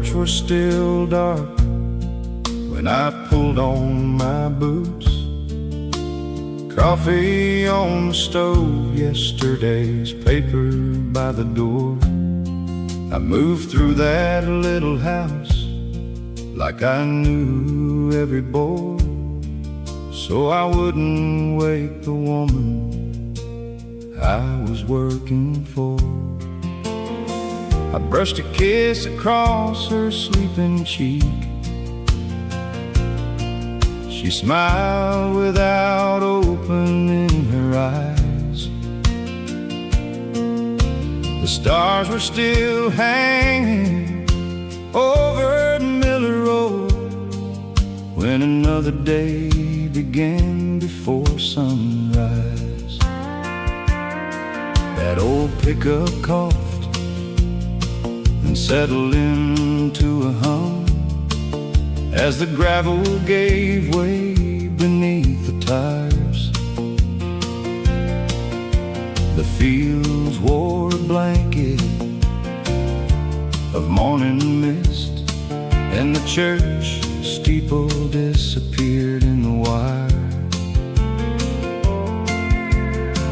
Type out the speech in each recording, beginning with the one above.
porch was still dark when I pulled on my boots. Coffee on the stove, yesterday's paper by the door. I moved through that little house like I knew every board, so I wouldn't wake the woman I was working for. I brushed a kiss across her sleeping cheek. She smiled without opening her eyes. The stars were still hanging over Miller Road when another day began before sunrise. That old pickup coughed and settled into a hum as the gravel gave way beneath the tires. The fields wore a blanket of morning mist, and the church steeple disappeared in the wire.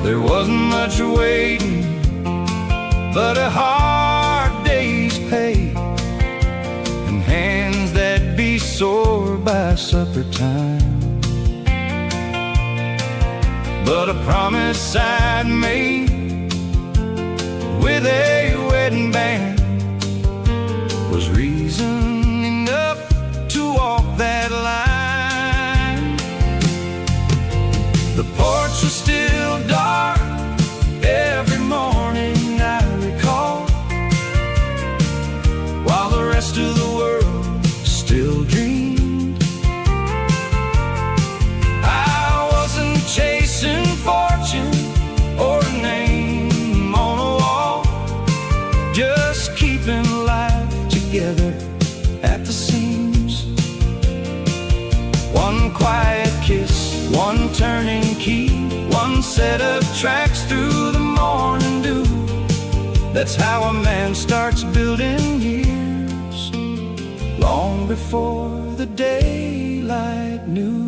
There wasn't much waiting, but a hard day's pay, and hands that'd be sore by supper time. But a promise I'd made with a wedding band was reason enough to walk that line. The porch was still dark every morning, I recall, while the rest of the world still dreamed. I wasn't chasing fortune or a name on a wall, just keeping life together at the seams. One quiet kiss, one turning key, one set of tracks through the morning dew. That's how a man starts building years, long before the daylight knew.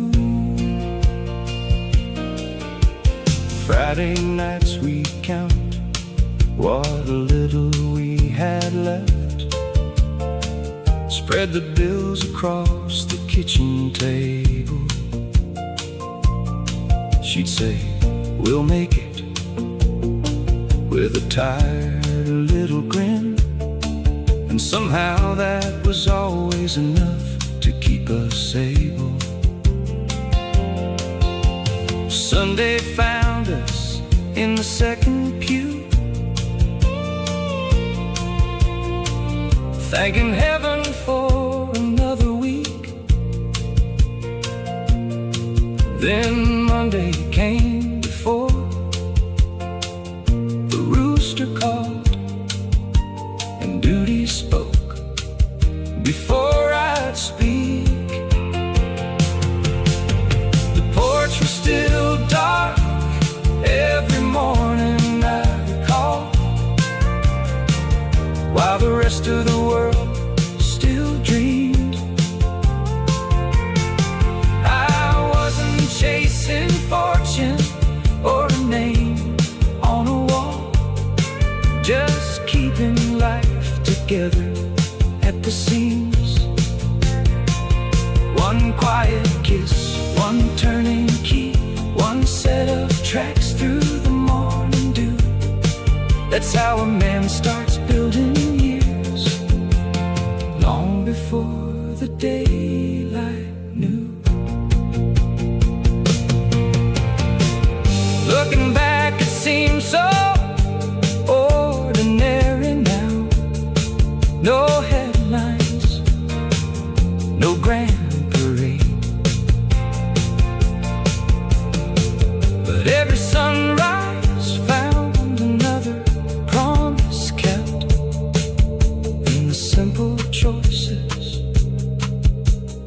Friday nights we count what little we had left, spread the bills across the kitchen table. She'd say, "We'll make it," with a tired little grin, and somehow that was always enough to keep us able. Sunday found us in the second pew, thanking heaven for another week. Then Monday came before the rooster called and duty spoke before I'd speak. The porch was still dark every morning, I recall, while the rest of the world still dreamed. I wasn't chasing fortune or a name on a wall, just keeping life together at the seams. One quiet kiss, one turning key, one set of tracks through the morning dew. That's how a man starts building years, long before the daylight knew. Looking back, it seems so ordinary now. No headlines, no grand parade, but every sunrise found another promise kept in the simple choices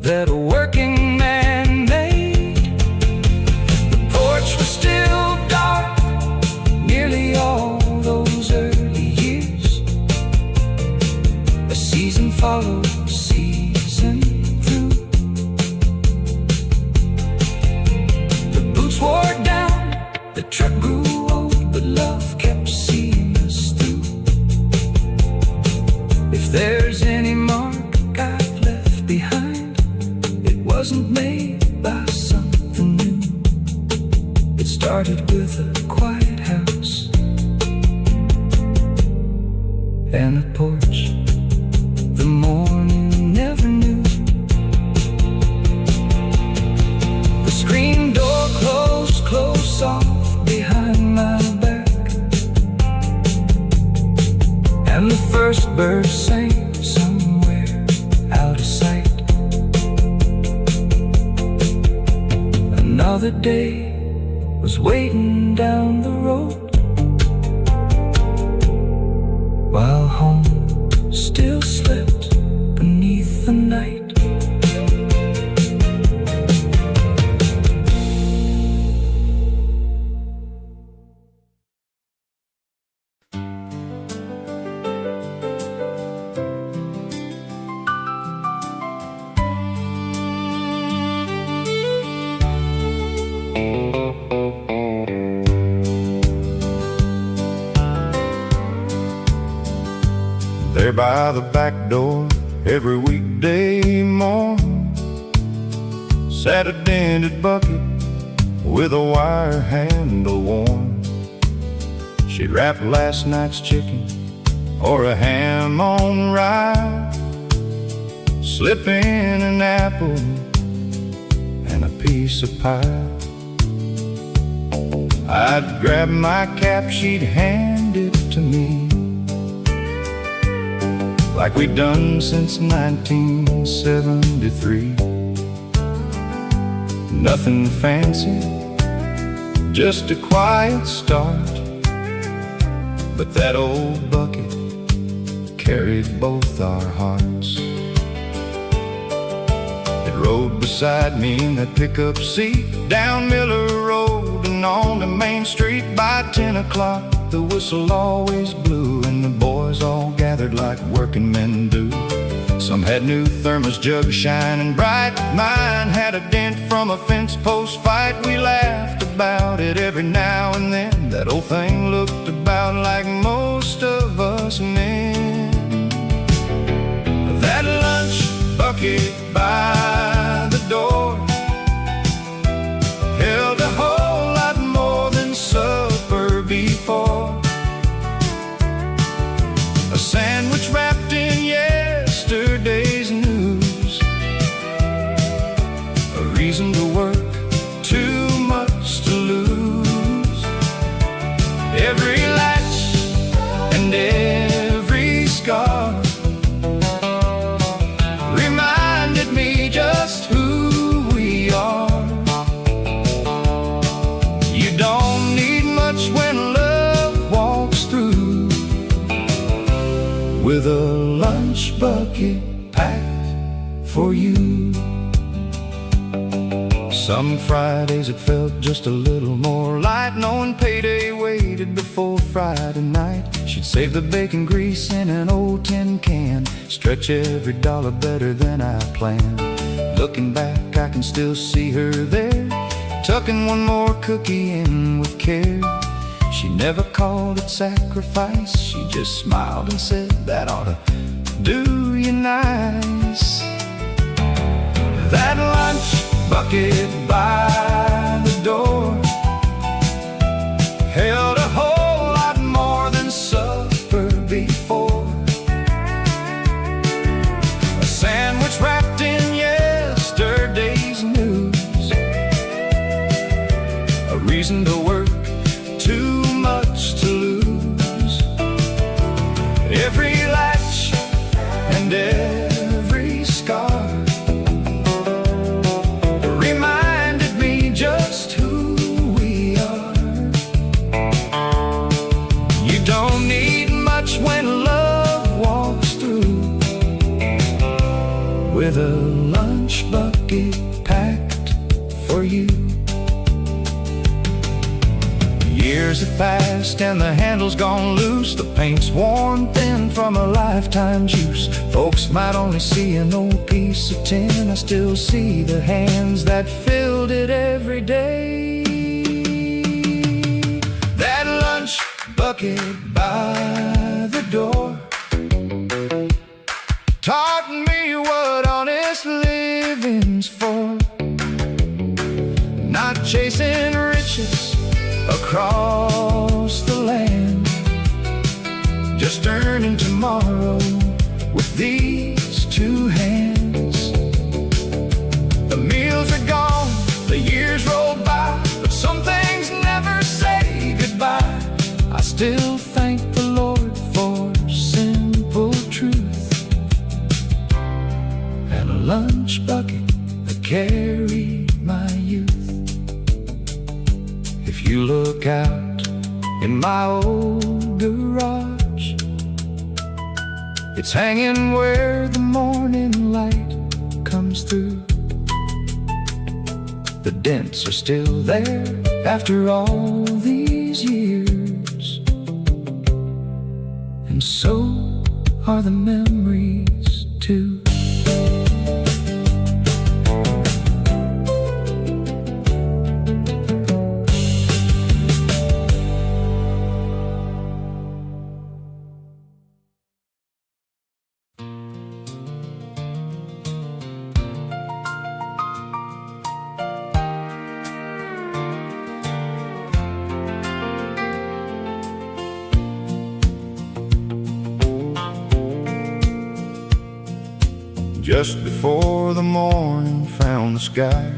that a working man made. The porch was still dark nearly all those early years. A season followed season through. The boots wore down, the truck grew old, but love kept seeing us through. If there's any mark I've left behind, it wasn't made by something new. It started with a quiet house and a porch the morning never knew. The screen door closed soft behind my back, and the first bird sang somewhere out of sight. Another day was waiting down the road, while home still slept beneath the night. There by the back door every weekday morn sat a dented bucket with a wire handle worn. She'd wrap last night's chicken or a ham on rye, slip in an apple and a piece of pie. I'd grab my cap, she'd hand it to me, like we'd done since 1973. Nothing fancy, just a quiet start, but that old bucket carried both our hearts. It rode beside me in that pickup seat down Miller Road and on to Main Street. By 10 o'clock the whistle always blew, and the boys all gathered like working men do. Some had new thermos jugs shining bright, mine had a dent from a fence post fight. We laughed about it every now and then, that old thing looked about like most of us men. That lunch bucket by the door held a whole lot more than supper before. A sandwich wrapped in yesterday's news, a reason to work, too much to lose. Every latch and every scar reminded me just who we are. You don't need much when love walks through, with a lunch bucket packed for you. Some Fridays it felt just a little more light, knowing payday waited before Friday night. She'd save the bacon grease in an old tin can, stretch every dollar better than I planned. Looking back I can still see her there, tucking one more cookie in with care. She never called it sacrifice, she just smiled and said, that ought to do you nice. That lunch bucket by the door held a whole lot more than supper before. A sandwich wrapped in yesterday's news, a reason to work, too much to lose. Every latch and every scar reminded me just who we are. You don't need much when love walks through, with a lunch bucket packed for you. years have passed and the handle's gone loose. The paint's worn thin from a lifetime's use. Folks might only see an old piece of tin. I still see the hands that filled it every day. That lunch bucket by the door taught me what honest living's for. Not chasing riches across the land, just earning tomorrow with these two hands. The meals are gone, the years roll by, but some things never say goodbye. I still thank the Lord for simple truth and a lunch bucket that carried my youth. If you look out in my old garage, it's hanging where the morning light comes through. The dents are still there after all these years, and so are the memories too. Just before the morning found the sky,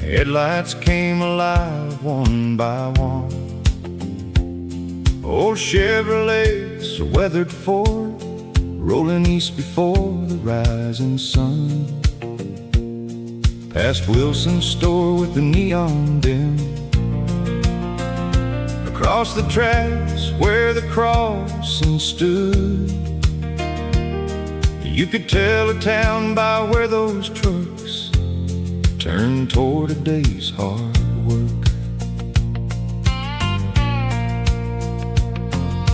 headlights came alive one by one. Old Chevrolets, a weathered Ford, rolling east before the rising sun. Past Wilson's store with the neon dim, across the tracks where the crossing stood. You could tell a town by where those trucks turned toward a day's hard work.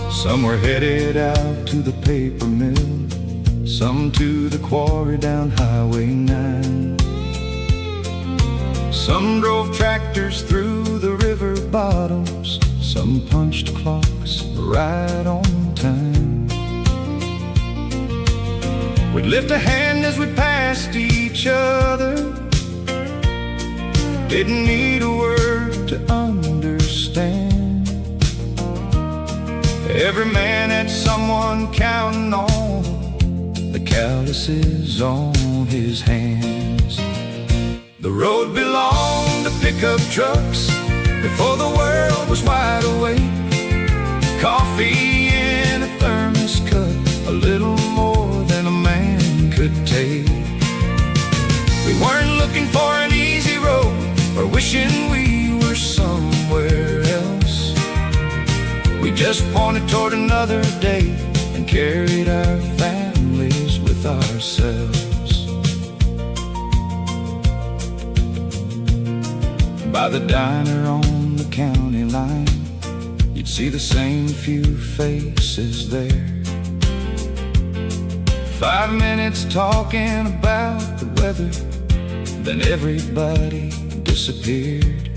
Some were headed out to the paper mill, some to the quarry down Highway 9. Some drove tractors through the river bottoms, some punched clocks right on time. We'd lift a hand as we passed each other, didn't need a word to understand. Every man had someone counting on the calluses on his hands. The road belonged to pickup trucks before the world was wide awake. Coffee in a thermos cup, a little more than a man could take. We weren't looking for an easy road or wishing we were somewhere else. We just pointed toward another day and carried our families with ourselves. By the diner on the county line, you'd see the same few faces there. 5 minutes talking about the weather, then everybody disappeared.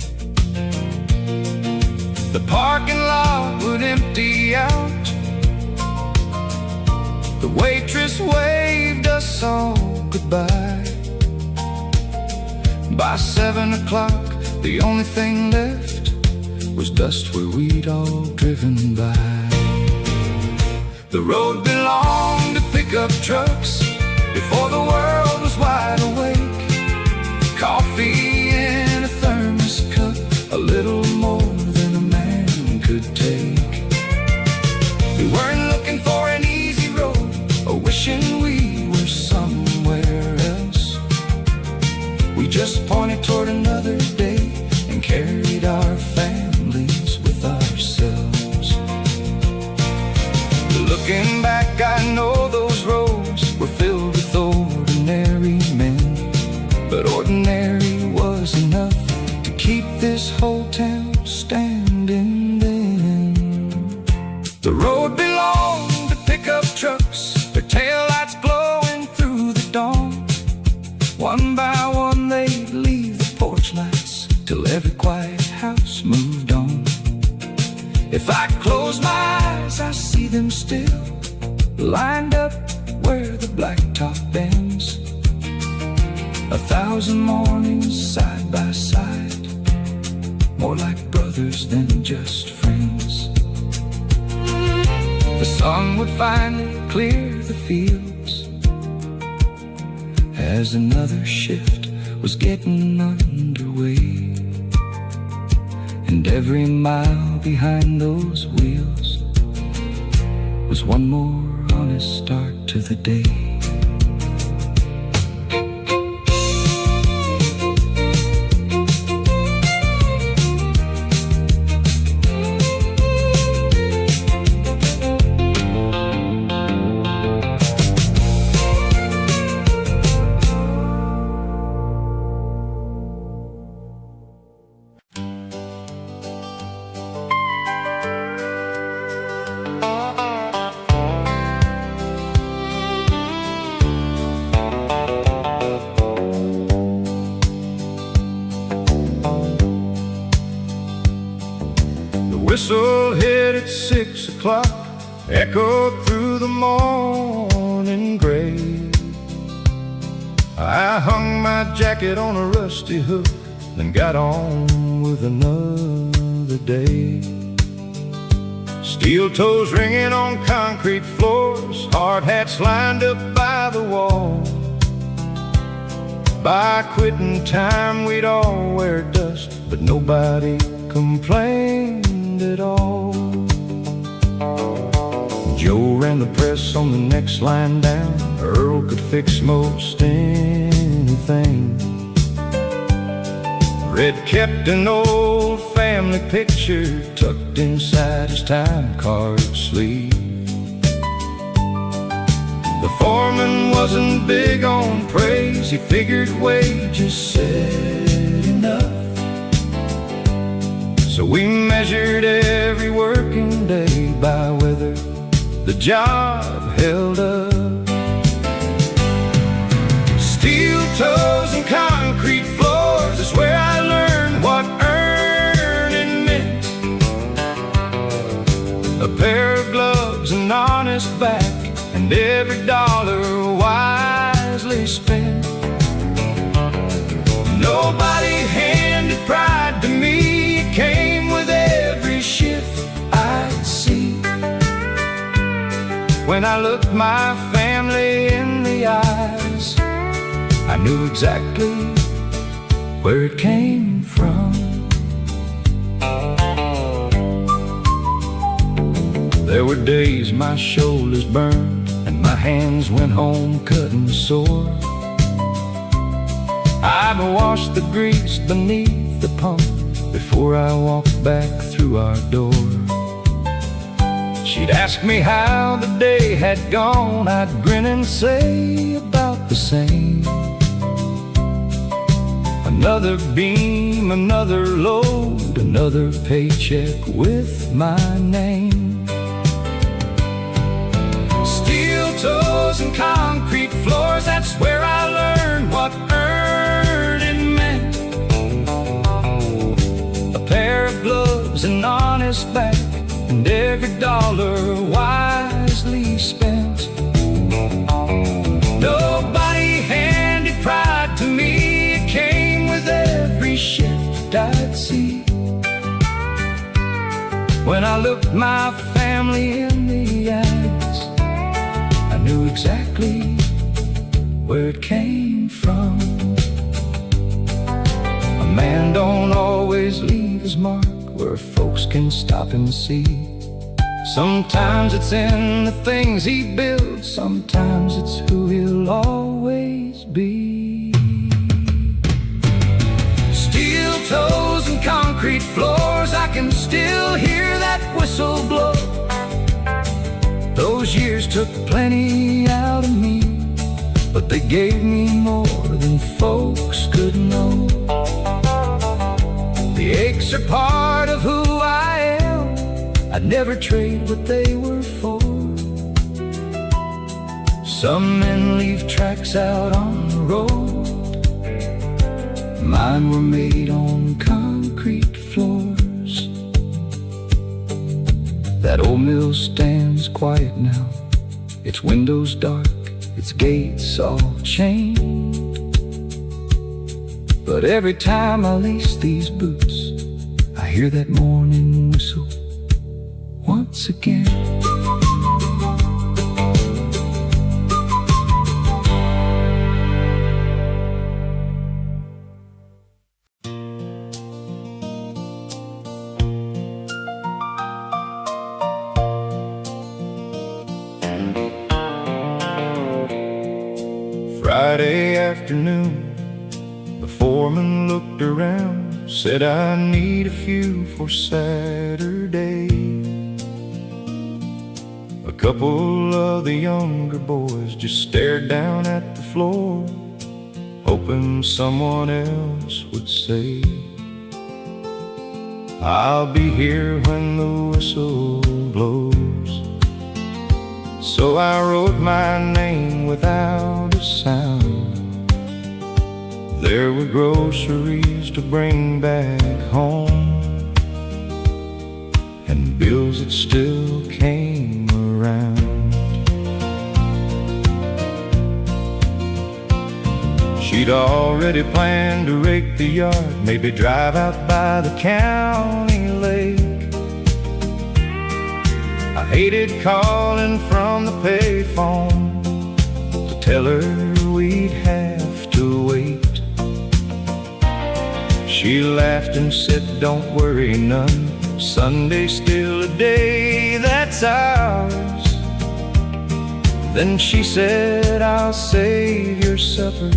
The parking lot would empty out, the waitress waved us all goodbye. By 7 o'clock, the only thing left was dust where we'd all driven by. The road belonged to pickup trucks before the world was wide awake. Coffee in a thermos cup, a little more than a man could take. We weren't looking for an easy road or wishing we were somewhere else. We just pointed toward another day and carried our families with ourselves. Looking back, I know those roads were filled with ordinary men, but ordinary was enough to keep this whole town The road belonged to pickup trucks, their taillights glowing through the dawn. One by one they'd leave the porch lights, till every quiet house moved on. If I close my eyes, I see them still, lined up where the blacktop bends. 1,000 mornings side by side, more like brothers than just friends. The sun would finally clear the fields as another shift was getting underway, and every mile behind those wheels was one more honest start to the day. Whistle hit at 6 o'clock, echoed through the morning gray. I hung my jacket on a rusty hook, then got on with another day. Steel toes ringing on concrete floors, hard hats lined up by the wall. By quitting time we'd all wear dust, but nobody complained at all. Joe ran the press on the next line down, Earl could fix most anything. Red kept an old family picture tucked inside his time card sleeve. The foreman wasn't big on praise, he figured wages said enough. So we measured every working day by whether the job held up. Steel toes and concrete floors is where I learned what earning meant. A pair of gloves, an honest back, and every dollar wisely spent. Nobody handed pride to me, it came with every shift I'd see. When I looked my family in the eyes, I knew exactly where it came from. There were days my shoulders burned and my hands went home cutting sore. I'd wash the grease beneath the pump before I walked back through our door. She'd ask me how the day had gone, I'd grin and say about the same. Another beam, another load, another paycheck with my name. Steel toes and concrete floors, that's where I learned what earning meant. A pair of gloves, an honest back, and every dollar wisely spent. Nobody handed pride to me, it came with every shift I'd see. When I looked my family in the eyes, I knew exactly where it came from. A man don't always leave his mark where folks can stop and see. Sometimes it's in the things he builds, sometimes it's who he'll always be. Steel toes and concrete floors, I can still hear that whistle blow. Those years took plenty out of me, but they gave me more than folks could know. The aches are part of who I am, I'd never trade what they were for. Some men leave tracks out on the road. Mine were made on concrete floors. That old mill stands quiet now, its windows dark, its gates all chained. But every time I lace these boots, I hear that morning whistle once again. Friday afternoon, the foreman looked around, said I need a few for Saturday. A couple of the younger boys just stared down at the floor, hoping someone else would say, I'll be here when the whistle blows. So I wrote my name without a sound. There were groceries to bring back home, and bills that still came around. She'd already planned to rake the yard, maybe drive out by the county lake. I hated calling from the payphone to tell her we'd have to wait. She laughed and said, don't worry none, Sunday's still a day that's ours. Then she said, I'll save your supper.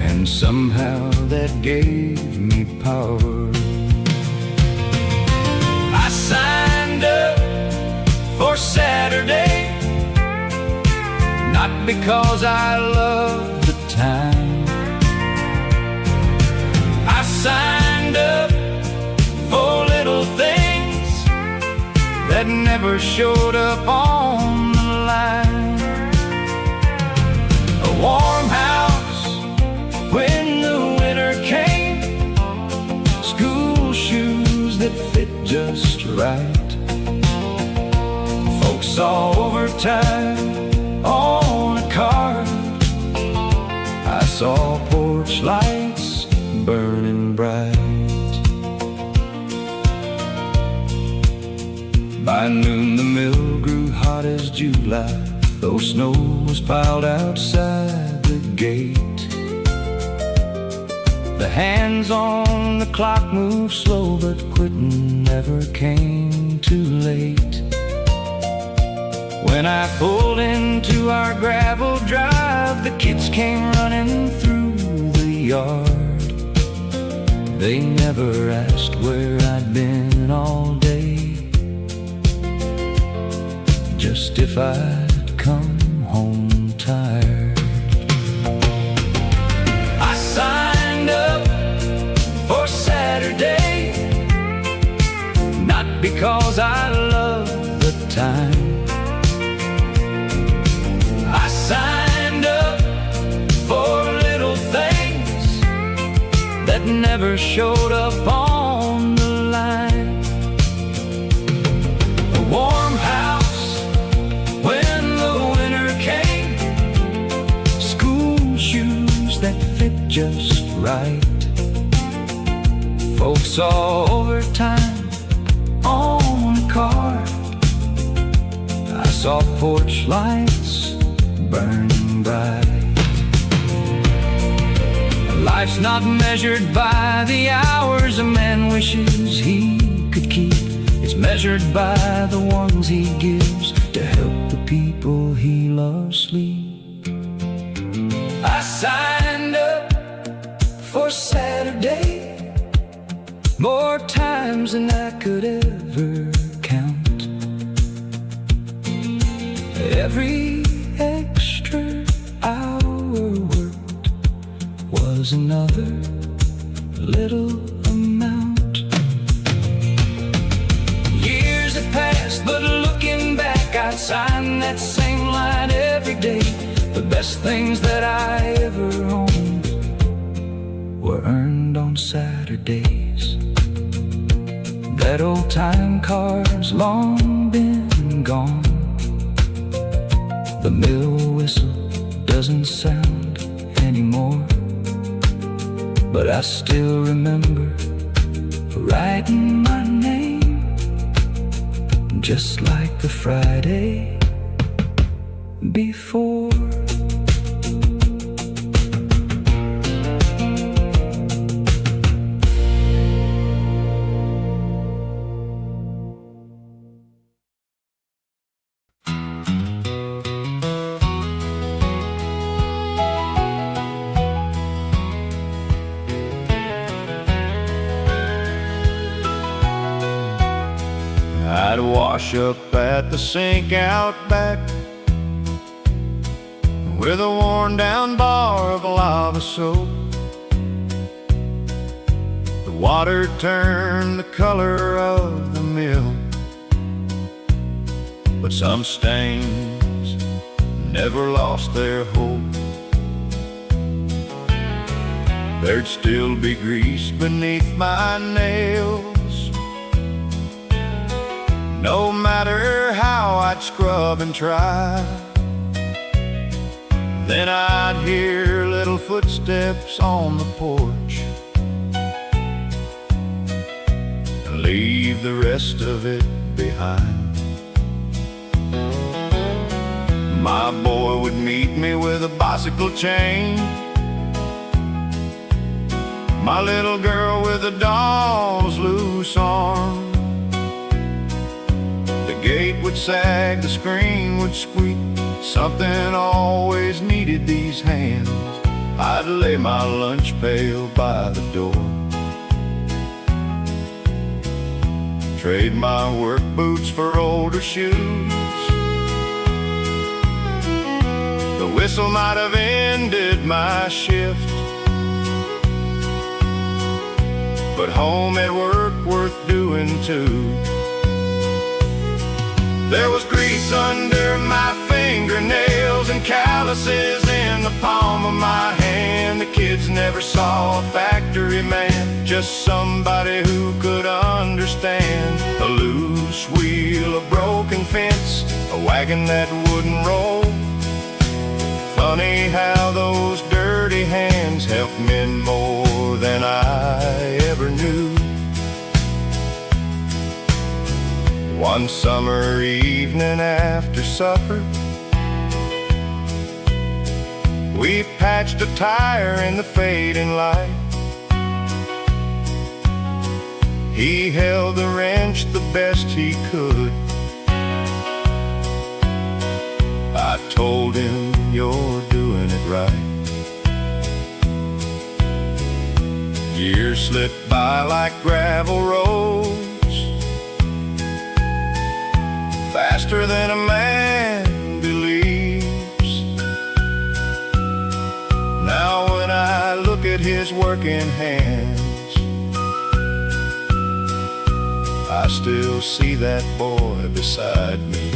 And somehow that gave me power. I signed up for Saturday, not because I love the time. I signed up for little things that never showed up on the line. A warm house when the winter came, school shoes that fit just right. Folks saw overtime on a card. I saw porch lights burning bright. By noon the mill grew hot as July, though snow was piled outside the gate. The hands on the clock moved slow, but quitting never came too late. When I pulled into our gravel drive, the kids came running through the yard. They never asked where I'd been all day, just if I'd come home tired. I signed up for Saturday, not because I love the time. I signed up for little things that never showed up on the line. A warm house when the winter came, school shoes that fit just right. Folks saw overtime on a card. I saw porch lights burning bright. Life's not measured by the hours a man wishes he could keep. It's measured by the ones he gives to help the people he loves sleep. I signed up for Saturday more times than I could ever count. Every extra hour worked was another little amount. that same line every day. The best things that I ever owned were earned on Saturdays. That old time car's long been gone. The mill whistle doesn't sound anymore, but I still remember writing my name, just like the Friday before. I'd wash up at the sink out back with a worn down bar of lava soap. The water turned the color of the milk, but some stains never lost their hope. There'd still be grease beneath my nails, no matter how I'd scrub and try. Then I'd hear little footsteps on the porch and leave the rest of it behind. My boy would meet me with a bicycle chain, my little girl with a doll's loose arm. The gate would sag, the screen would squeak, something always needed these hands. I'd lay my lunch pail by the door, trade my work boots for older shoes. The whistle might have ended my shift, but home at work worth doing too. There was grease under my fingernails and calluses in the palm of my hand. The kids never saw a factory man, just somebody who could understand. A loose wheel, a broken fence, a wagon that wouldn't roll. Funny how those dirty hands helped men more than I ever knew. One summer evening after supper, we patched a tire in the fading light. He held the wrench the best he could. I told him, "You're doing it right." Years slipped by like gravel roads, faster than a man believes. Now when I look at his working hands, I still see that boy beside me.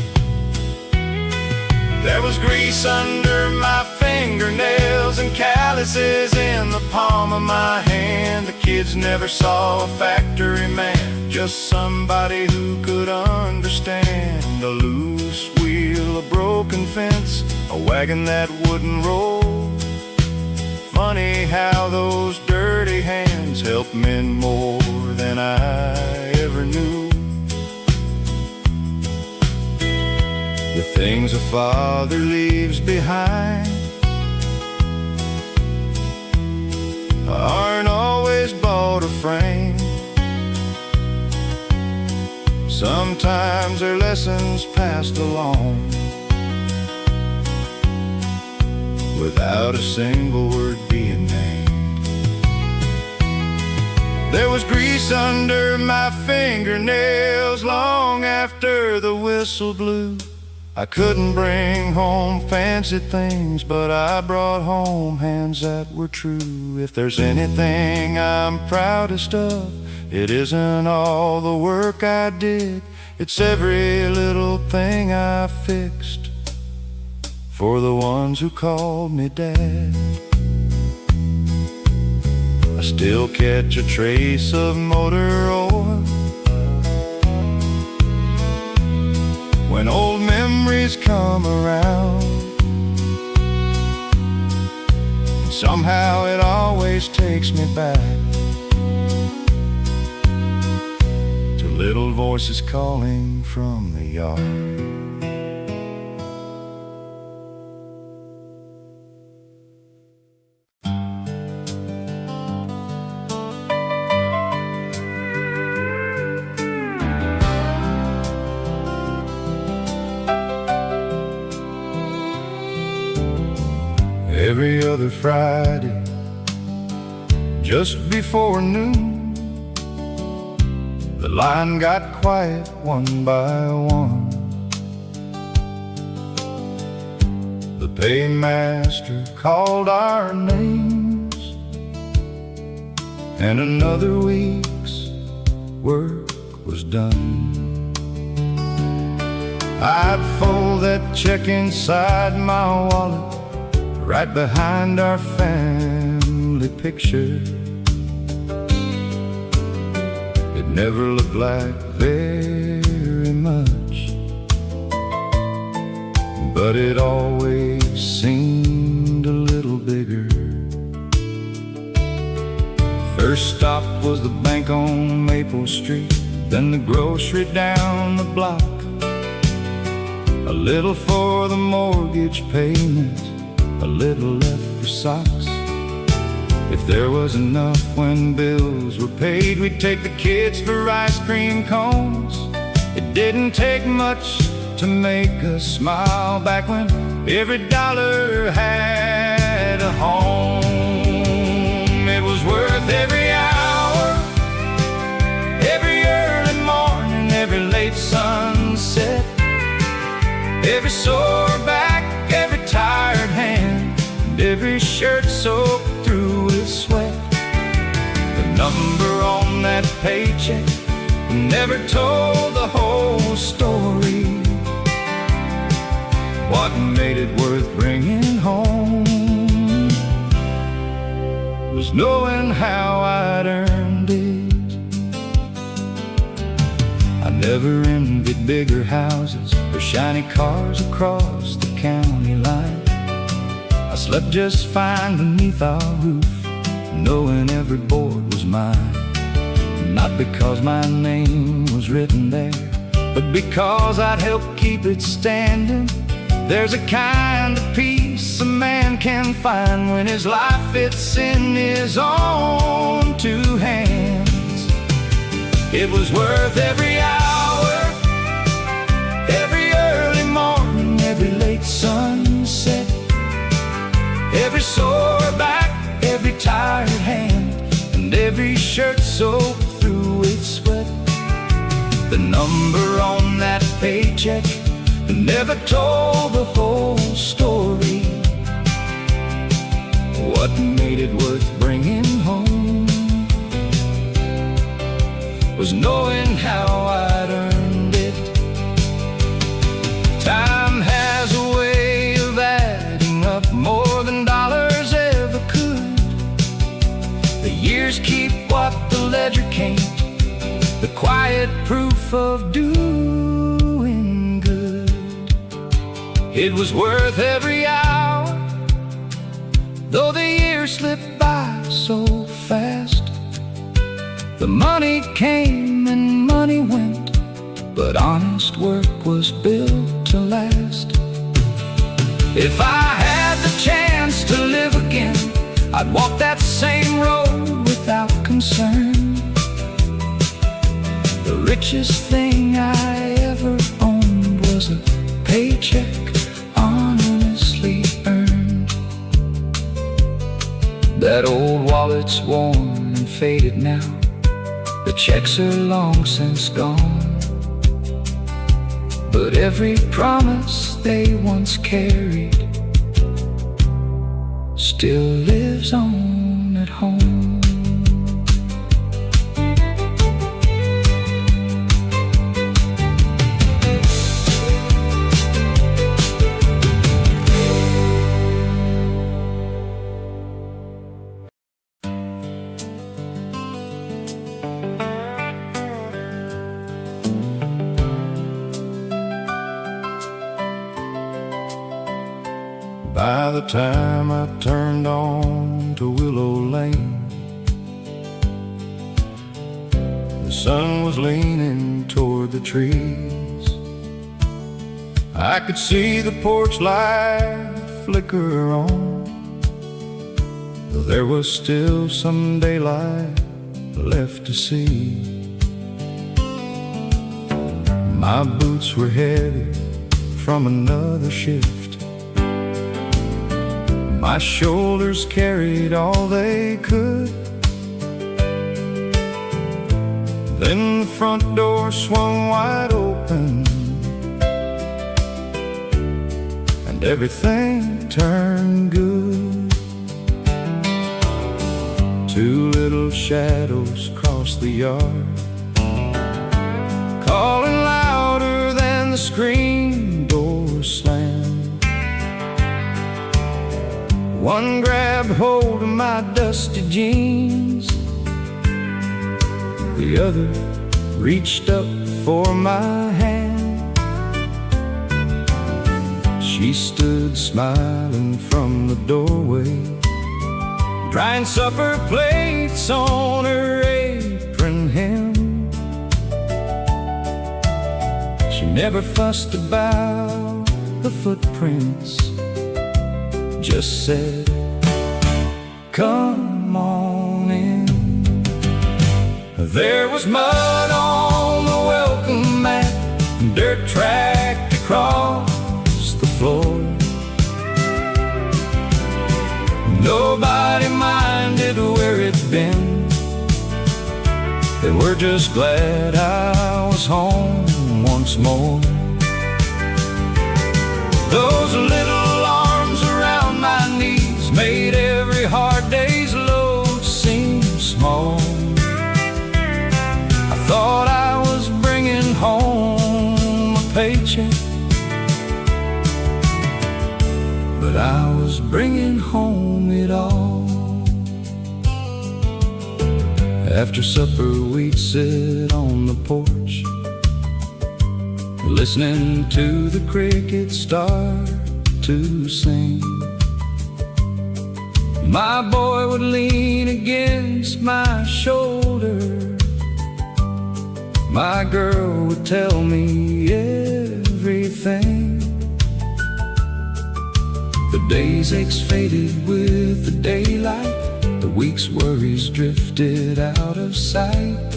There was grease under my fingernails and calluses in the palm of my hand. The kids never saw a factory man, just somebody who could understand. A loose wheel, a broken fence, a wagon that wouldn't roll. Funny how those dirty hands help men more than I ever knew. The things a father leaves behind aren't always bought or framed. Sometimes they're lessons passed along without a single word being named. There was grease under my fingernails long after the whistle blew. I couldn't bring home fancy things, but I brought home hands that were true. If there's anything I'm proudest of, it isn't all the work I did, it's every little thing I fixed for the ones who called me dad. I still catch a trace of motor oil when old memories come around. Somehow it always takes me back to little voices calling from the yard. Every other Friday, just before noon, the line got quiet one by one. The paymaster called our names, and another week's work was done. I'd fold that check inside my wallet, right behind our family picture. It never looked like very much, but it always seemed a little bigger. First stop was the bank on Maple Street, then the grocery down the block, a little for the mortgage payment, a little left for socks. If there was enough when bills were paid, we'd take the kids for ice cream cones. It didn't take much to make us smile back when every dollar had a home. It was worth every hour, every early morning, every late sunset, every sore back, every tired hand, and every shirt soaked through with sweat. The number on that paycheck never told the whole story. What made it worth bringing home was knowing how I'd earned it. I never envied bigger houses or shiny cars across the county line. I slept just fine beneath our roof, knowing every board was mine. Not because my name was written there, but because I'd helped keep it standing. There's a kind of peace a man can find when his life fits in his own two hands. It was worth every hour, every early morning, every late sunset, every sore back, every tired hand, and every shirt soaked through with sweat. The number on that paycheck never told the whole story. What made it worth bringing home was knowing how I'd earned it. Time has a way of adding up more than dollars ever could. The years keep what the ledger can't, the quiet proof of doing good. It was worth every hour, though the years slipped by so fast. The money came and money went, but honest work was built to last. If I had the chance to live again, I'd walk that same road without concern. The richest thing I ever owned was a paycheck honestly earned. That old wallet's worn and faded now, the checks are long since gone, but every promise they once carried still lives on at home. By the time I turned on to Willow Lane, the sun was leaning toward the trees. I could see the porch light flicker on, though there was still some daylight left to see. My boots were heavy from another shift. My shoulders carried all they could. Then the front door swung wide open, and everything turned good. Two little shadows crossed the yard, calling louder than the screen door slammed. One grabbed hold of my dusty jeans, the other reached up for my hand. She stood smiling from the doorway, drying supper plates on her apron hem. She never fussed about the footprints, just said, "Come on in." There was mud on the welcome mat, dirt tracked across the floor. Nobody minded where it'd been. They were just glad I was home once more. Those little arms around my knees made every hard day's load seem small. I thought I was bringing home a paycheck, but I was bringing home it all. After supper we'd sit on the porch, listening to the crickets start to sing. My boy would lean against my shoulder, my girl would tell me everything. The day's aches faded with the daylight, the week's worries drifted out of sight.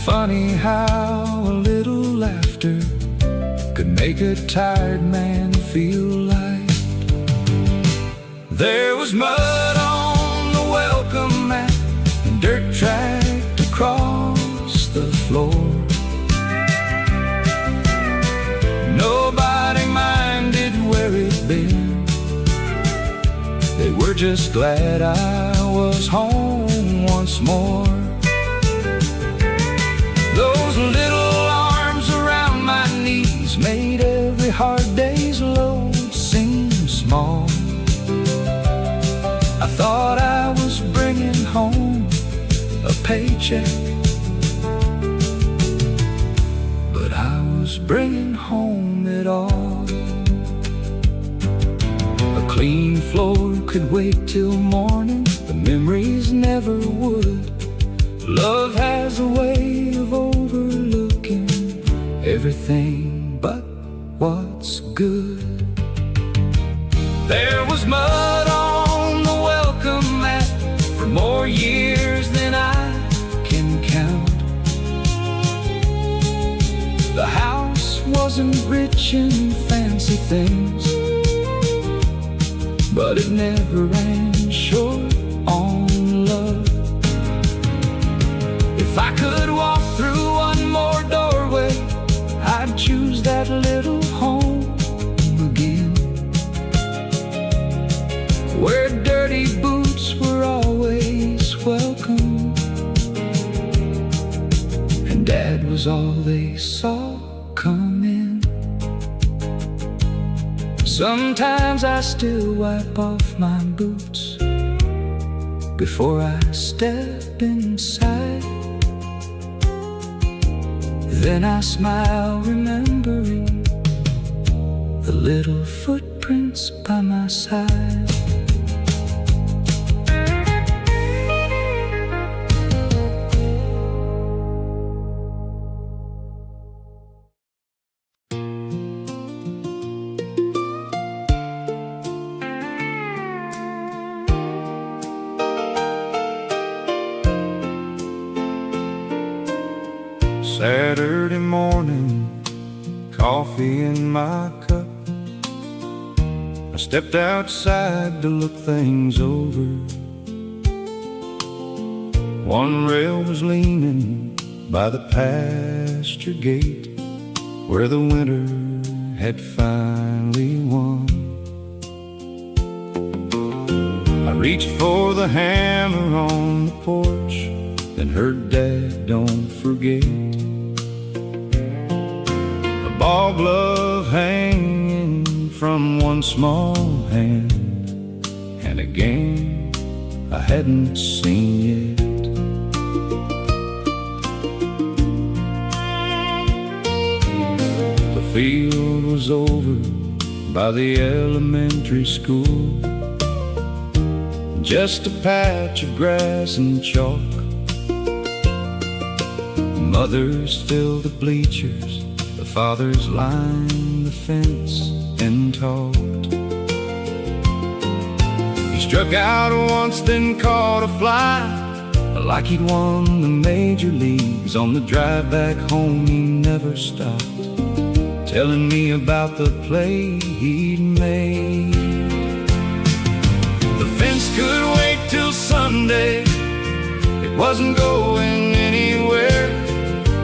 Funny how a little laughter could make a tired man feel light. There was mud on the welcome mat and dirt tracked across the floor. Nobody minded where it'd been. They were just glad I was home once more. Those little arms around my knees made every hard day's load seem small. I thought I was bringing home a paycheck, but I was bringing home it all. A clean floor could wait till morning, the memories never would. Love has a way of overlooking everything but what's good. There was mud on the welcome mat for more years than I can count. The house wasn't rich in fancy things, but it never ran short on love. If I could walk through one more doorway, I'd choose that little home again, where dirty boots were always welcome, and Dad was all they saw come in. Sometimes I still wipe off my boots before I step inside. Then I smile, remembering the little footprints by my side. Saturday morning, coffee in my cup. I stepped outside to look things over. One rail was leaning by the pasture gate, where the winter had finally won. I reached for the hammer on the porch, then heard Dad, don't forget. Ball glove hanging from one small hand, and a game I hadn't seen yet. The field was over by the elementary school, just a patch of grass and chalk. Mothers filled the bleachers, the fathers lined the fence and talked. He struck out once, then caught a fly, like he'd won the major leagues. On the drive back home he never stopped, telling me about the play he'd made. The fence could wait till Sunday, it wasn't going anywhere.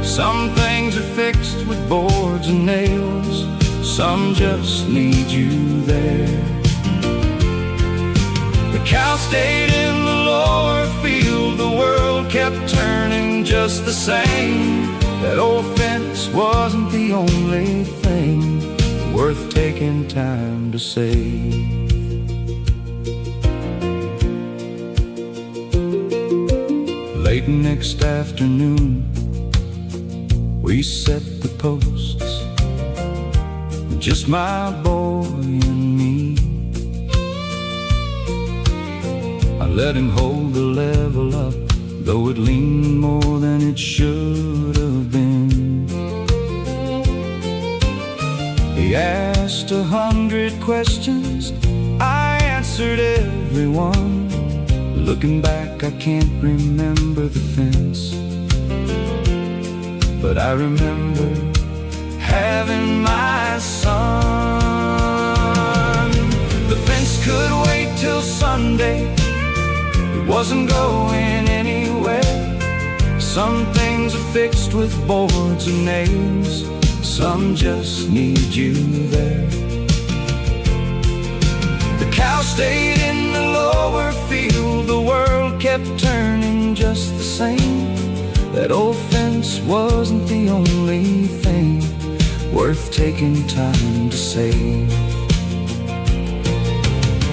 Some things are fixed with boards and nails, some just need you there. The cow stayed in the lower field, the world kept turning just the same. That old fence wasn't the only thing worth taking time to save. Late next afternoon, we set the posts, just my boy and me. I let him hold the level up, though it leaned more than it should have been. He asked 100 questions, I answered every one. Looking back, I can't remember the fence, but I remember having my son. The fence could wait till Sunday, it wasn't going anywhere. Some things are fixed with boards and nails, some just need you there. The cow stayed in the lower field, the world kept turning just the same. That old fence wasn't the only thing worth taking time to save.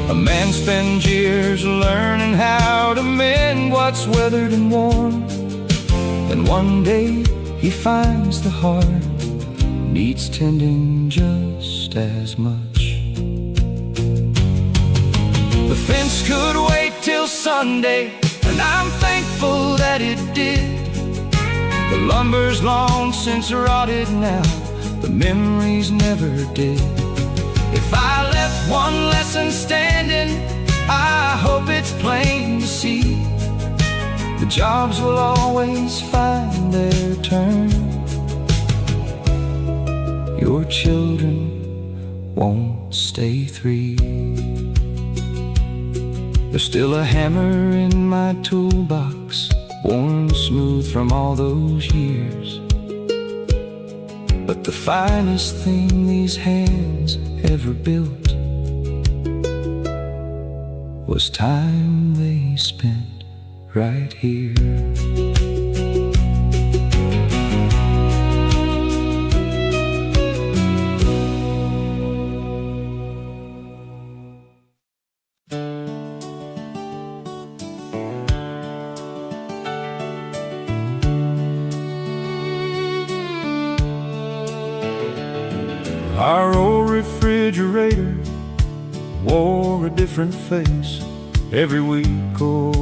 A man spends years learning how to mend what's weathered and worn, and one day he finds the heart needs tending just as much. The fence could wait till Sunday, and I'm thankful that it did. The lumber's long since rotted now, the memories never did. If I left one lesson standing, I hope it's plain to see. The jobs will always find their turn. Your children won't stay three. There's still a hammer in my toolbox, worn smooth from all those years. But the finest thing these hands ever built was time they spent right here. Our old refrigerator refrigerator wore a different face every week or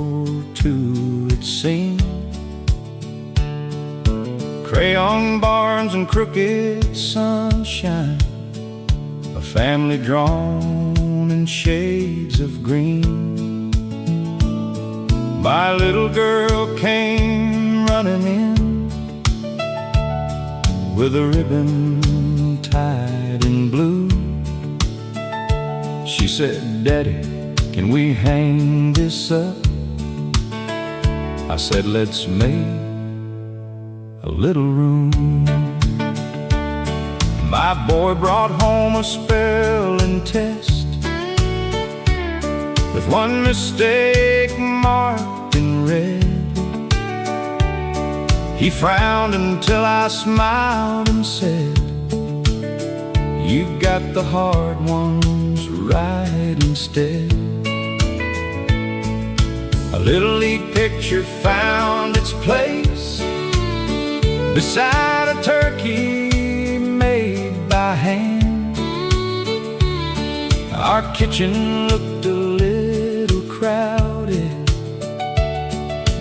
two, it seemed. Crayon barns and crooked sunshine, a family drawn in shades of green. My little girl came running in with a ribbon tied in blue. She said, "Daddy, can we hang this up?" I said, "Let's make a little room." My boy brought home a spelling test with one mistake marked in red. He frowned until I smiled and said, "You got the hard ones right instead." A little league picture found its place beside a turkey made by hand. Our kitchen looked a little crowded,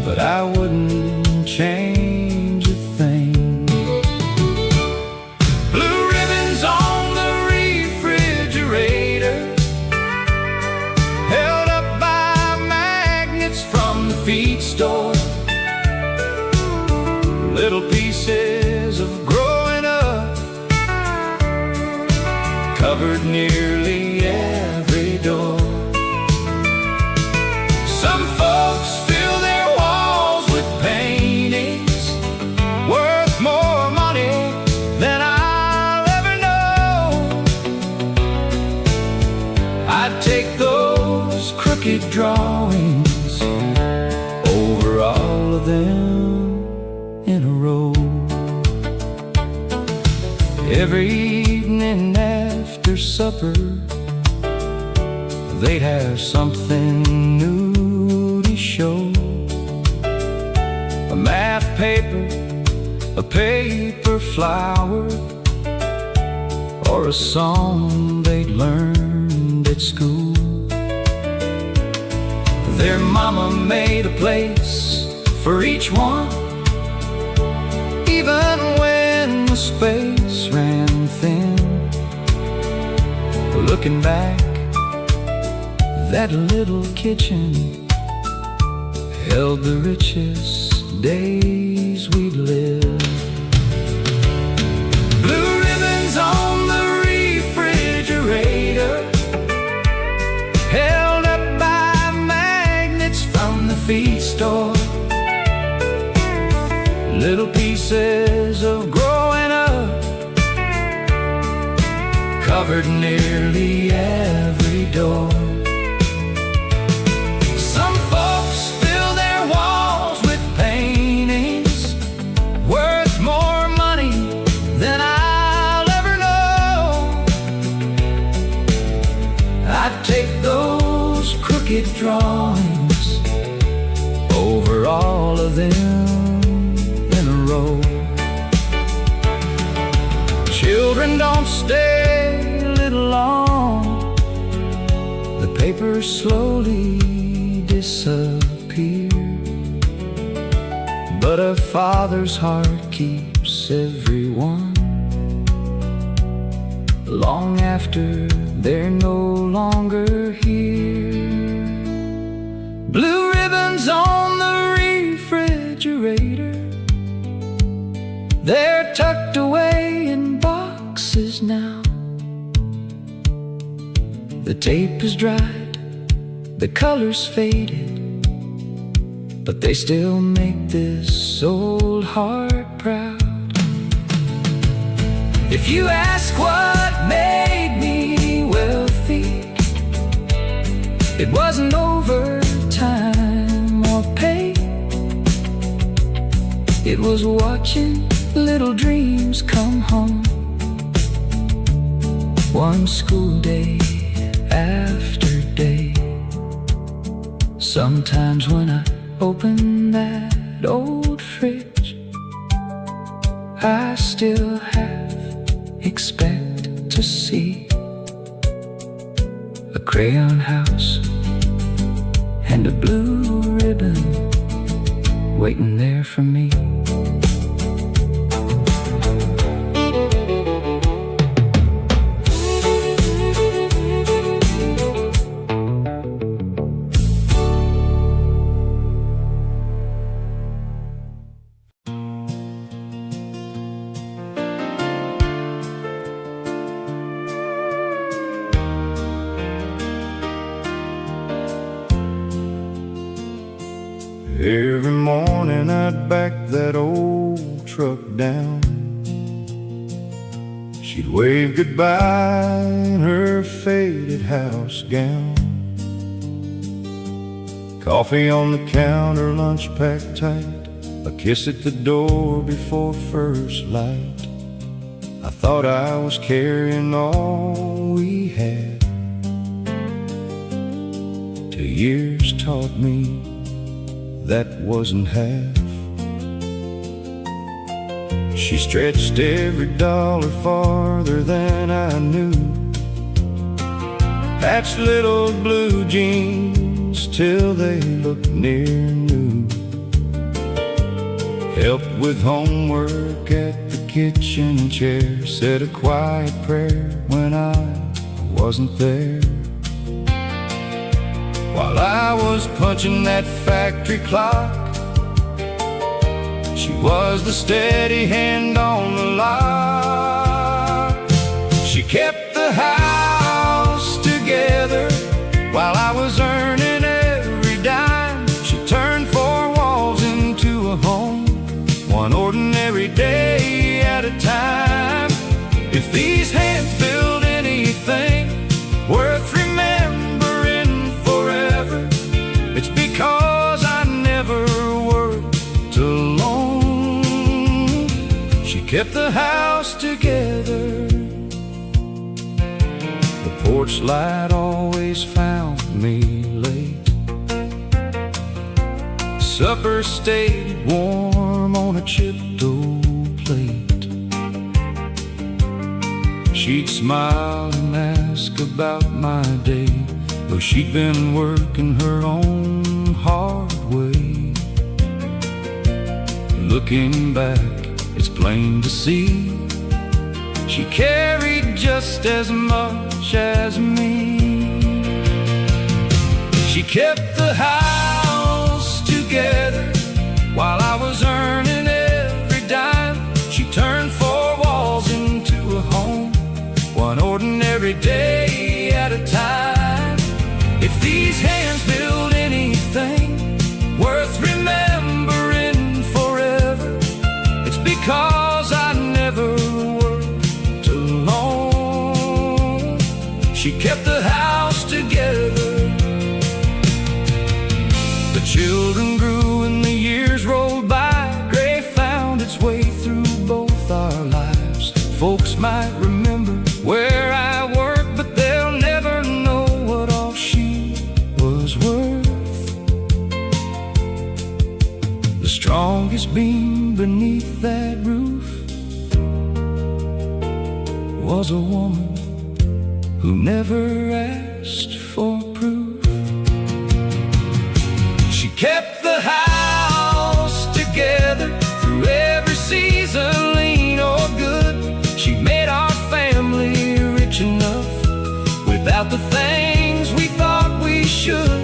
but I wouldn't change a thing. Blue ribbons on the refrigerator, held up by magnets from the feed store. Little pieces of growing up covered nearly every door. Some folks fill their walls with paintings worth more money than I'll ever know. I'd take those crooked drawings over all of them in a row. Every evening after supper, they'd have something new to show. A math paper, a paper flower, or a song they'd learned at school. Their mama made a place for each one, even when the space ran thin. Looking back, that little kitchen held the richest days we'd lived. Blue ribbons on the refrigerator, held up by magnets from the feed store. Little pieces of growing up covered nearly every door. Some folks fill their walls with paintings worth more money than I'll ever know. I'd take those crooked drawings over all of them in a row. Children don't stay little long, the papers slowly disappear, but a father's heart keeps everyone long after they're no longer here. Blue ribbons on the refrigerator, they're tucked away in boxes now. The tape is dried, the color's faded, but they still make this old heart proud. If you ask what made me wealthy, it wasn't overtime or pay. It was watching little dreams come home, one school day after day. Sometimes when I open that old fridge, I still half expect to see a crayon house, and a blue ribbon waiting there for me. Every morning I'd back that old truck down. She'd wave goodbye in her faded house gown. Coffee on the counter, lunch packed tight, a kiss at the door before first light. I thought I was carrying all we had. 2 years taught me that wasn't half. She stretched every dollar farther than I knew. Patched little blue jeans till they looked near new. Helped with homework at the kitchen chair. Said a quiet prayer when I wasn't there. While I was punching that factory clock, she was the steady hand on the lock. She kept the house together while I was earning every dime. She turned 4 walls into a home, one ordinary day at a time. If these hands build anything worth remembering forever, it's because I never worked alone. She kept the house together. The porch light always found me late. Supper stayed warm on a chipped old plate. She'd smile and ask about my day, though she'd been working her own hard way. Looking back, it's plain to see she carried just as much as me. She kept the house together while I was earning every dime. She turned 4 walls into a home, one ordinary day at a time. If these hands build anything worth remembering forever, it's because I never worked alone. She kept the house together. The children grew and the years rolled by. Gray found its way through both our lives. Folks might remember where I worked, but they'll never know what all she was worth. The strongest beam beneath that roof was a woman who never asked for proof. She kept the house together through every season, lean or good. She made our family rich enough without the things we thought we should.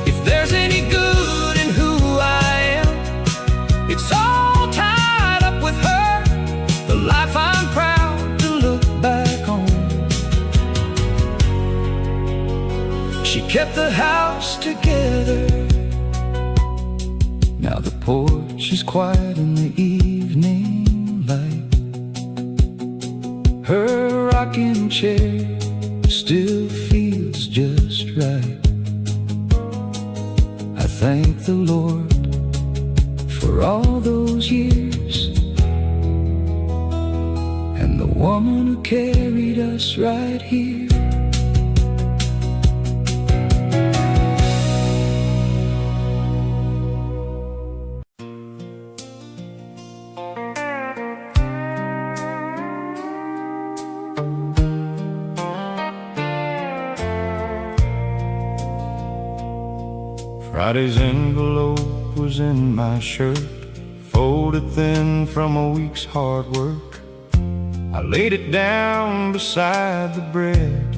If there's any good in who I am, it's all tied up with her, the life I'm proud to look back on. She kept the house together. Now the porch is quiet in the evening light. Her rocking chair still feels just right. I thank the Lord for all those years, and the woman who carried us right here. Friday's envelope was in my shirt, folded thin from a week's hard work. I laid it down beside the bread,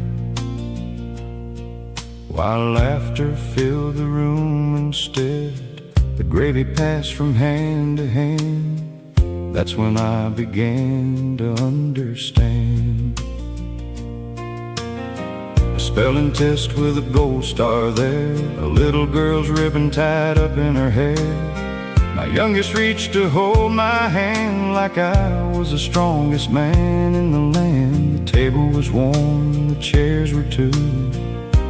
while laughter filled the room instead. The gravy passed from hand to hand. That's when I began to understand. A spelling test with a gold star there, a little girl's ribbon tied up in her hair. My youngest reached to hold my hand like I was the strongest man in the land. The table was warm, the chairs were too,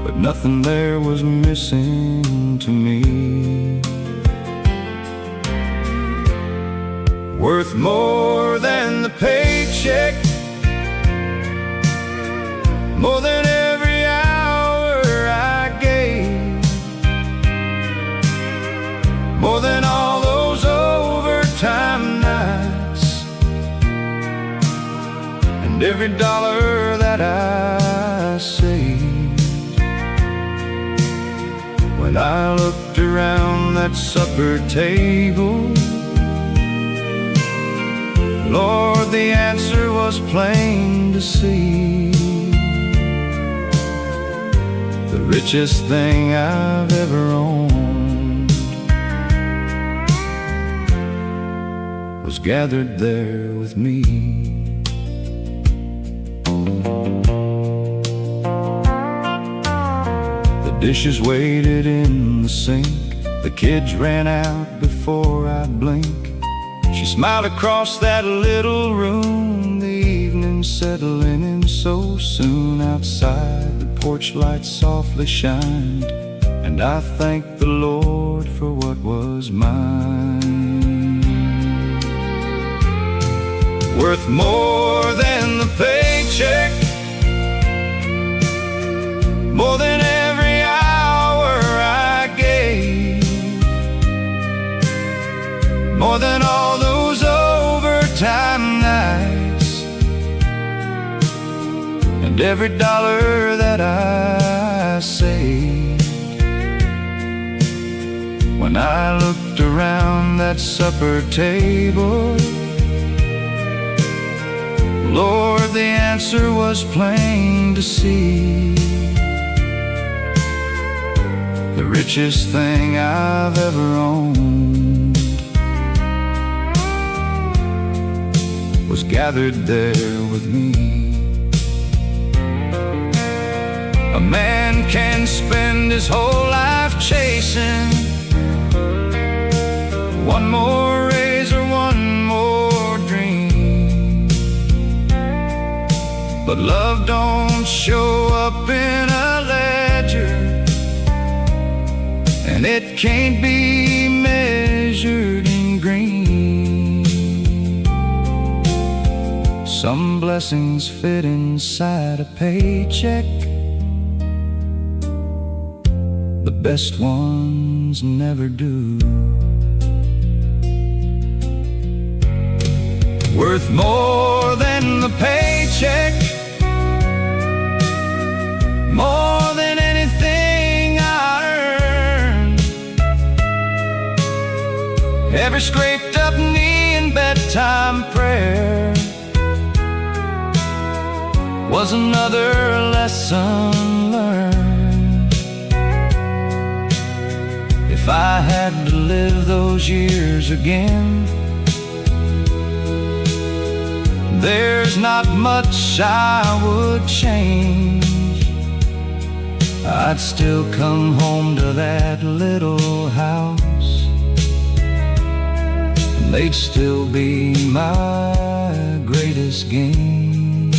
but nothing there was missing to me. Worth more than the paycheck, more than every hour I gave, more than all those overtime nights, and every dollar that I saved. When I looked around that supper table, Lord, the answer was plain to see. The richest thing I've ever owned was gathered there with me. The dishes waited in the sink, the kids ran out before I'd blink. She smiled across that little room, the evening settling in so soon. Outside, the porch light softly shined, and I thanked the Lord for what was mine. Worth more than the paycheck, more than every hour I gave, more than all those overtime nights, and every dollar that I saved. When I looked around that supper table, Lord, the answer was plain to see. The richest thing I've ever owned was gathered there with me. A man can spend his whole life chasing one more raise or one more dream, but love don't show up in a ledger, and it can't be measured in green. Some blessings fit inside a paycheck, the best ones never do. Worth more than the paycheck, more than anything I earned. Every scraped up knee and bedtime prayer was another lesson learned. If I had to live those years again, there's not much I would change. I'd still come home to that little house, and they'd still be my greatest gain.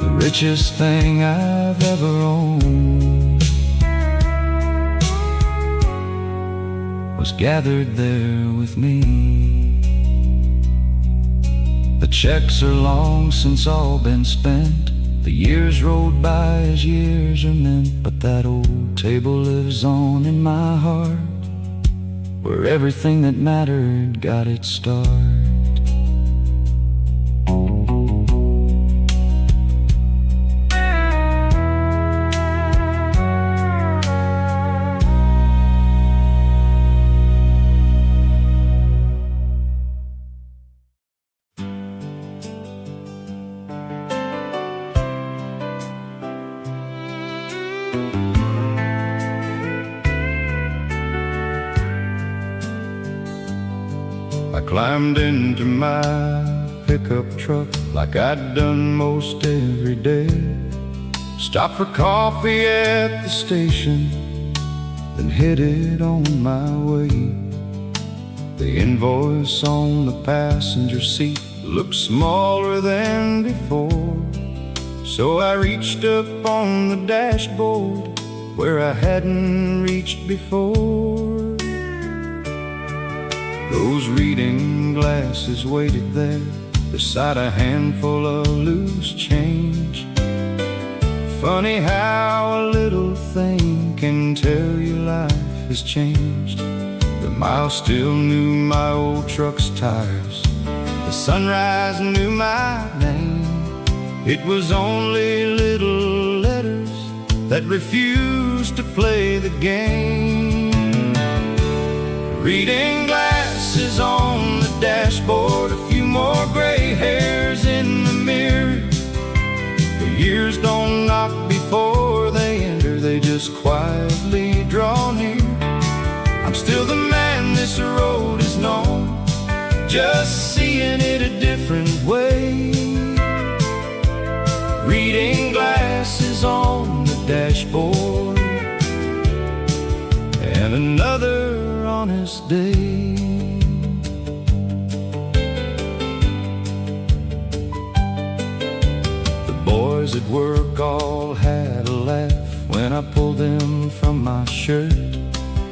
The richest thing I've ever owned was gathered there with me. The checks are long since all been spent, the years rolled by as years are meant, but that old table lives on in my heart, where everything that mattered got its start. I climbed into my pickup truck like I'd done most every day. Stopped for coffee at the station, then headed on my way. The invoice on the passenger seat looked smaller than before, so I reached up on the dashboard where I hadn't reached before. Those reading glasses waited there beside a handful of loose change. Funny how a little thing can tell you life has changed. The miles still knew my old truck's tires, the sunrise knew my name. It was only little letters that refused to play the game. Reading glasses on the dashboard, a few more gray hairs in the mirror. The years don't knock before they enter, they just quietly draw near. I'm still the man this road has known, just seeing it a different way. Reading glasses on the dashboard, and another honest day. The boys at work all had a laugh when I pulled them from my shirt.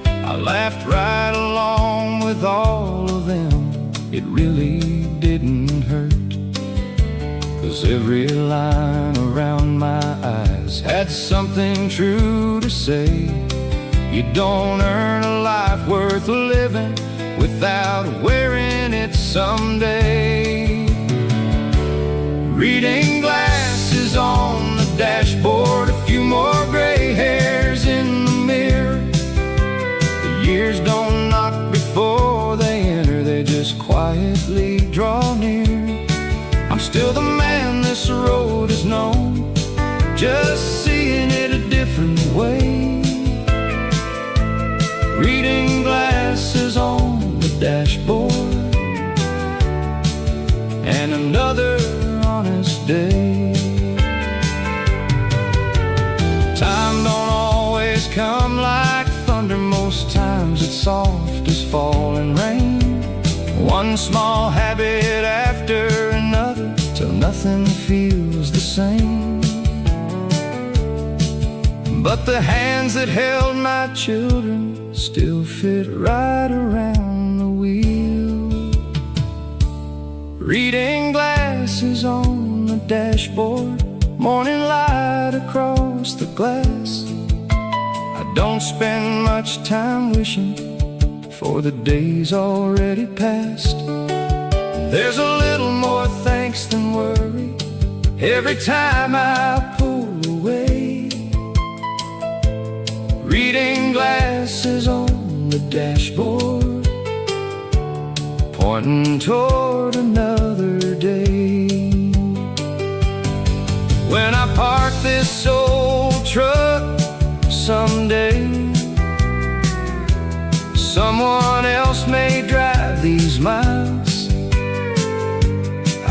I laughed right along with all of them, it really didn't hurt, 'cause every line around my eyes had something true to say. You don't earn a life worth living without wearing it someday. Reading glasses on the dashboard, a few more gray hairs in the mirror. The years don't knock before they enter, they just quietly draw near. I'm still the man this road has known, just seeing it a different way. Reading glasses on the dashboard, and another honest day. Time don't always come like thunder, most times it's soft as falling rain. One small habit after another, till nothing feels the same. But the hands that held my children still fit right around the wheel. Reading glasses on the dashboard, morning light across the glass. I don't spend much time wishing for the days already past. There's a little more thanks than worry every time I pull away. Reading glasses on the dashboard, pointing toward another day. When I park this old truck someday, someone else may drive these miles.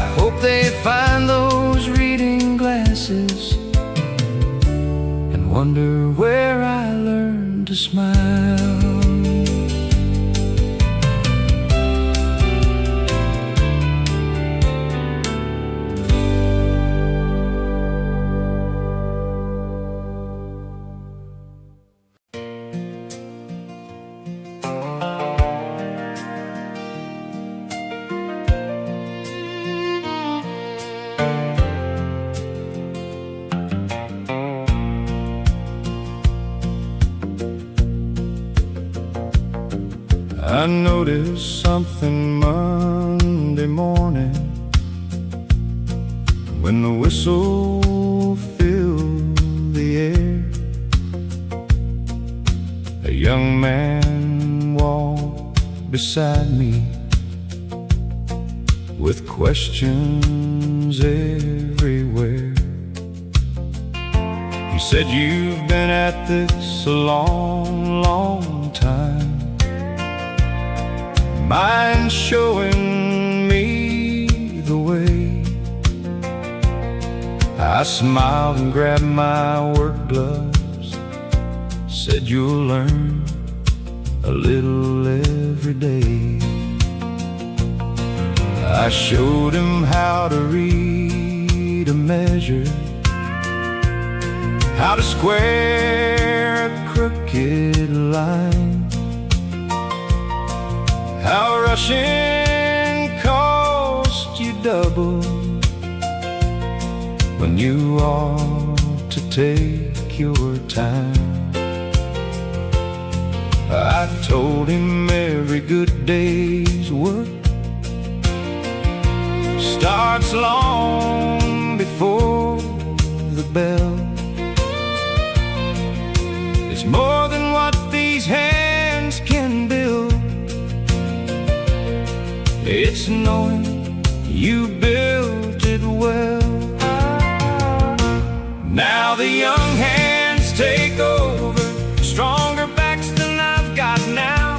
I hope they find those reading glasses and wonder where I learned to smile. I noticed something Monday morning when the whistle filled the air. A young man walked beside me with questions everywhere. You said you've been at this a long, long time. Mind showing me the way? I smiled and grabbed my work gloves, said you'll learn a little every day. I showed him how to read a measure, how to square a crooked line, how rushing cost you double when you ought to take your time. I told him every good day's work starts long before the bell. It's more than what these hands can build. It's knowing you built it well. Now the young hands take over, stronger backs than I've got now.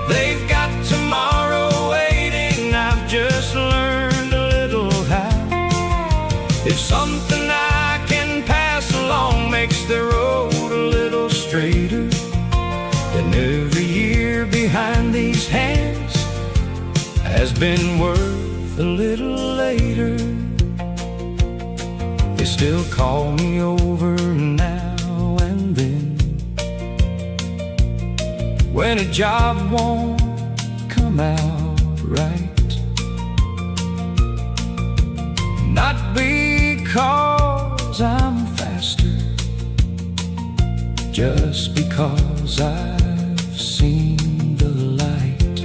They've got tomorrow waiting, I've just learned a little how. If something I can pass along makes the road a little straighter, then every year behind these hands has been worth a little later. They still call me over now and then when a job won't come out right. Not because I'm faster, just because I've seen the light.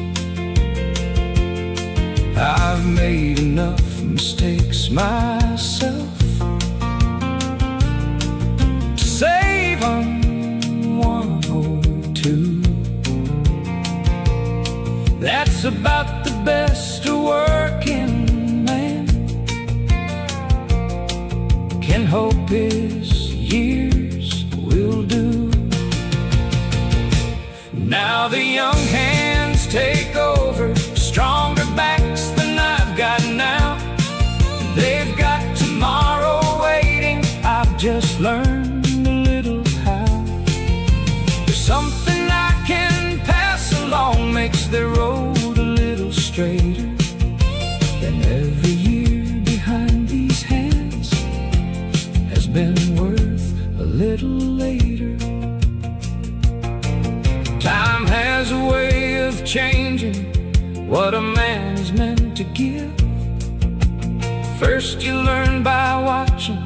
I've made enough mistakes myself to save on one or two. That's about the best a working man can hope his years will do. Now the young hands take over, stronger backs than I've got now. They've got tomorrow waiting, I've just learned a little how. There's something I can pass along, makes the road a little straighter, then every year behind these hands has been worth a little later. Time has a way of changing what a man is meant to give. First you learn by watching,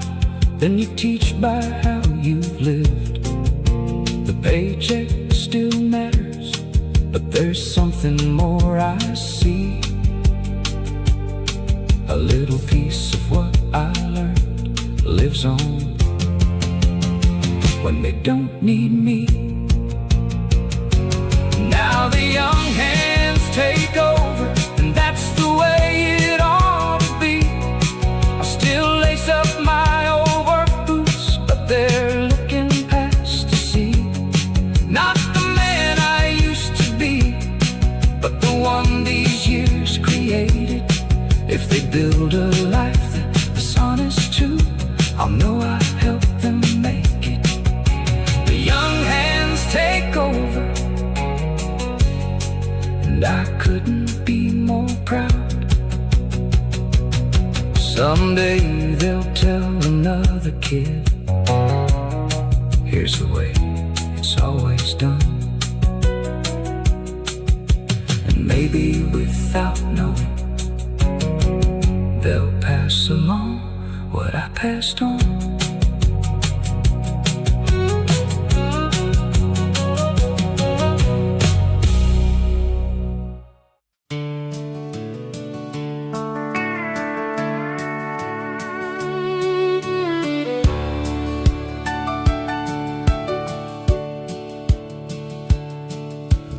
then you teach by how you've lived. The paycheck still matters, but there's something more I see. A little piece of what I learned lives on when they don't need me. Now the young hands take over, and that's the way it ought to be. I still lace up my old work boots, but they're looking past to see. Not the man I used to be, but the one these years created. If they build a life that's honest too, I'll know I helped them make it. The young hands take over, and I couldn't be more proud. Someday they'll tell another kid, here's the way it's always done. And maybe without knowing, they'll pass along what I passed on.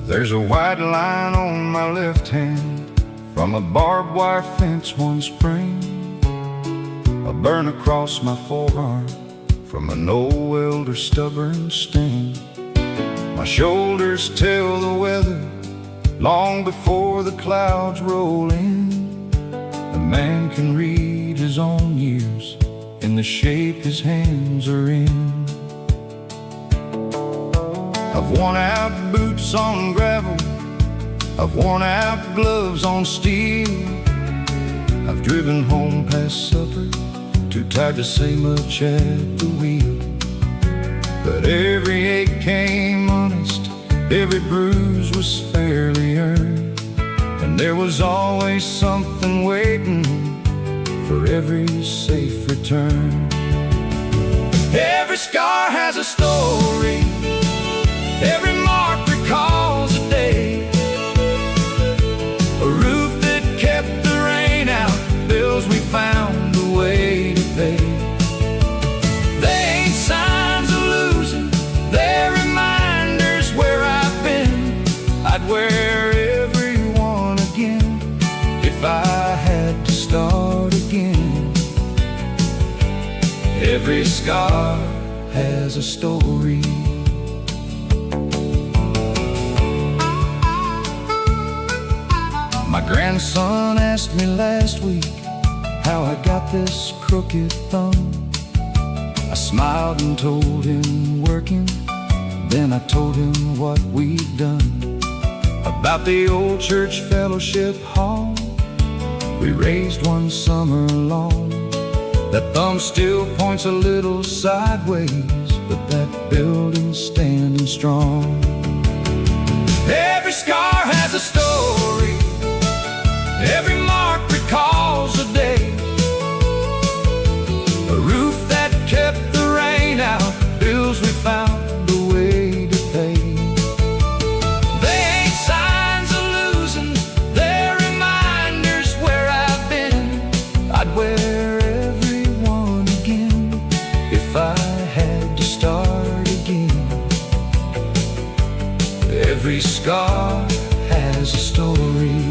There's a white line on my left hand from a barbed wire fence one spring. A burn across my forearm from an old welder's stubborn sting. My shoulders tell the weather long before the clouds roll in. A man can read his own years in the shape his hands are in. I've worn out boots on gravel, I've worn out gloves on steel. I've driven home past supper, too tired to say much at the wheel. But every ache came honest, every bruise was fairly earned, and there was always something waiting for every safe return. Every scar has a story, every mark recalls a day, a roof that kept the rain out, bills we found a way to pay. They ain't signs of losing, they're reminders where I've been. I'd wear every one again if I had to start again. Every scar has a story. My grandson asked me last week how I got this crooked thumb. I smiled and told him working, then I told him what we'd done. About the old church fellowship hall we raised one summer long. That thumb still points a little sideways, but that building's standing strong. Every scar has a story, every mark recalls a day, a roof that kept the rain out, bills we found a way to pay. They ain't signs of losing, they're reminders where I've been. I'd wear every one again if I had to start again. Every scar has a story.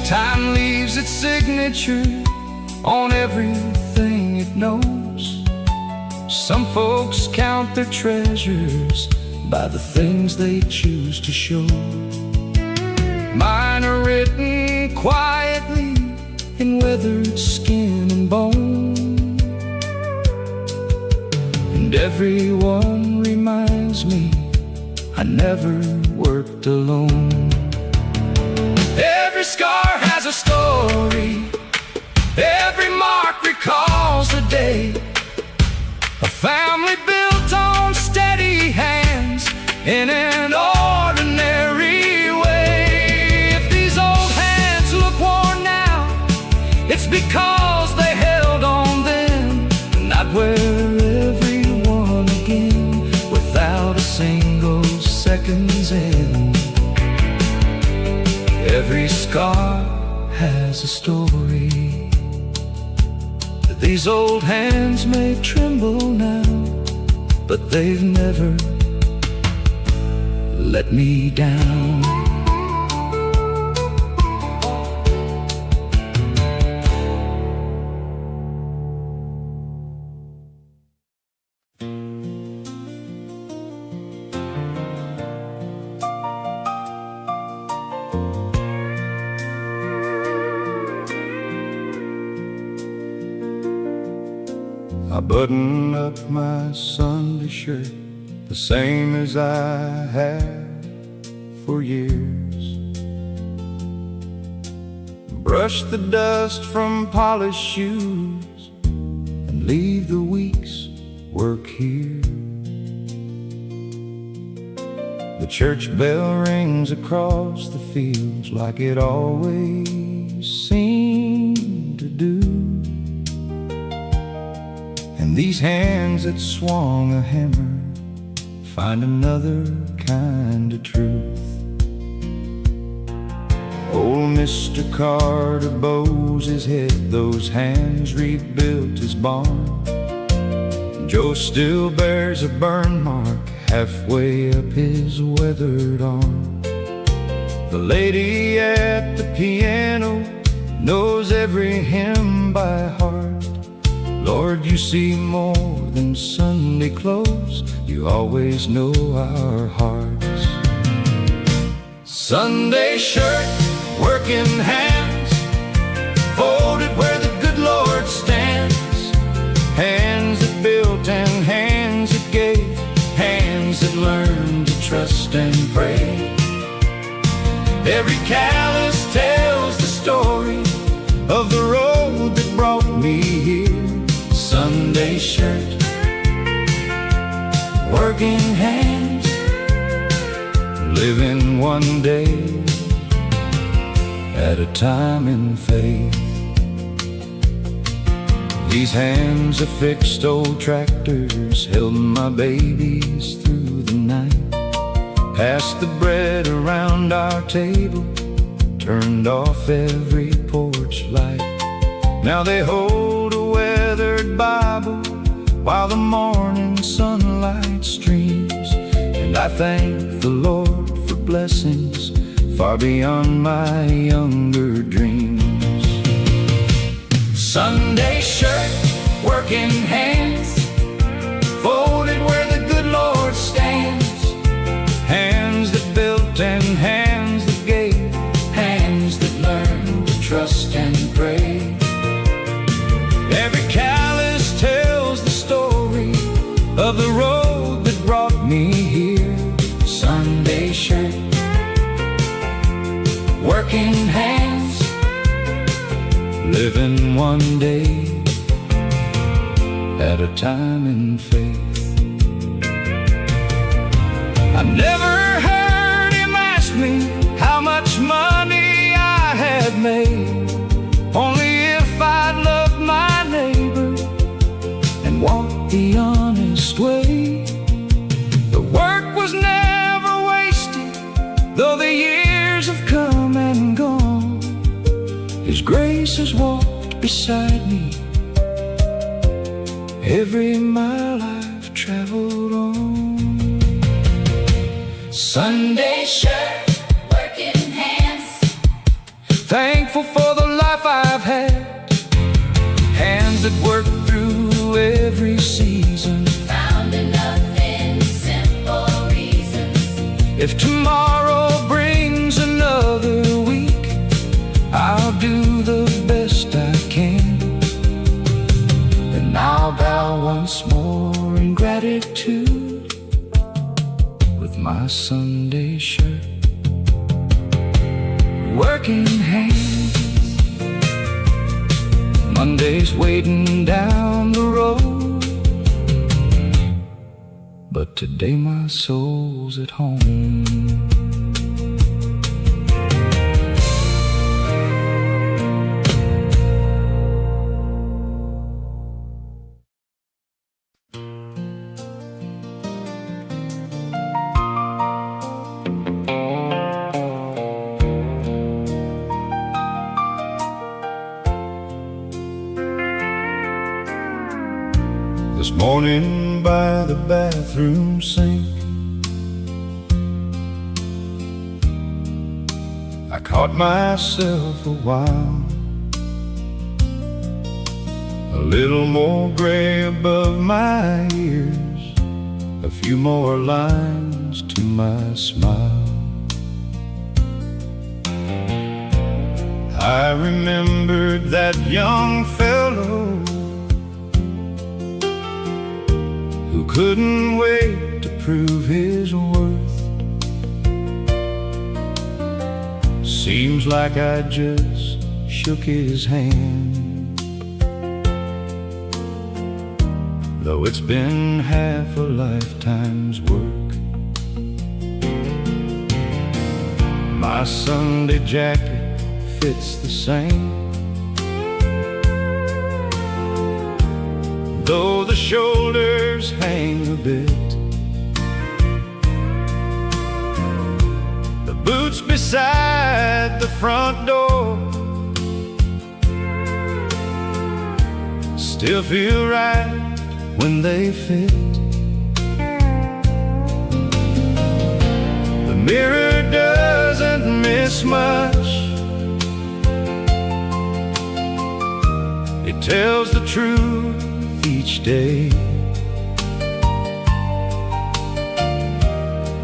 Time leaves its signature on everything it knows. Some folks count their treasures by the things they choose to show. Mine are written quietly in weathered skin and bone, and every one reminds me I never worked alone. Every scar has a story, every mark recalls a day, a family built on steady hands in an ordinary way. If these old hands look worn now, it's because they held on then, and I'd wear every one again without a single second's end. Every scar has a story. These old hands may tremble now, but they've never let me down. I button up my Sunday shirt the same as I have for years, brush the dust from polished shoes and leave the week's work here. The church bell rings across the fields like it always seemed to do, and these hands that swung a hammer find another kind of truth. Old Mr. Carter bows his head, those hands rebuilt his barn. Joe still bears a burn mark halfway up his weathered arm. The lady at the piano knows every hymn by heart, Lord, you see more than Sunday clothes. You always know our hearts. Sunday shirt, working hands, folded where the good Lord stands. Hands that built and hands that gave, hands that learned to trust and pray. Every callus tells the story of the road that brought me here. Sunday shirt, working hands, living one day at a time in faith. These hands of fixed old tractors held my babies through the night, passed the bread around our table, turned off every porch light. Now they hold a weathered Bible while the morning sunlight streams, and I thank the Lord for blessings far beyond my younger dreams. Sunday shirt, working hands, folded where the good Lord stands. Hands that built and hands that gave, hands that learned to trust and pray. Every callus tells the story of the road that brought me here. Sunday shirt, working hands, living one day at a time in faith. I never heard him ask me how much money I had made, only if I'd loved my neighbor and walked the honest way. The work was never wasted, though the years have come and gone. His grace has walked beside me every mile I've traveled on. Sunday shirt, working hands, thankful for the life I've had. Hands that work through every season, Found enough in simple reasons. If tomorrow brings another week, I'll do the best I can. Then I'll bow once more in gratitude with my Sunday shirt, working hands. Monday's waiting down the road, but today my soul's at home. This morning by the bathroom sink, I caught myself a while, a little more gray above my ears, a few more lines to my smile. I remembered that young fellow who couldn't wait to prove his worth. Seems like I just shook his hand, though it's been half a lifetime's work. My Sunday jacket fits the same, though the shoulders hang a bit. The boots beside the front door still feel right when they fit. The mirror doesn't miss much, it tells the truth each day.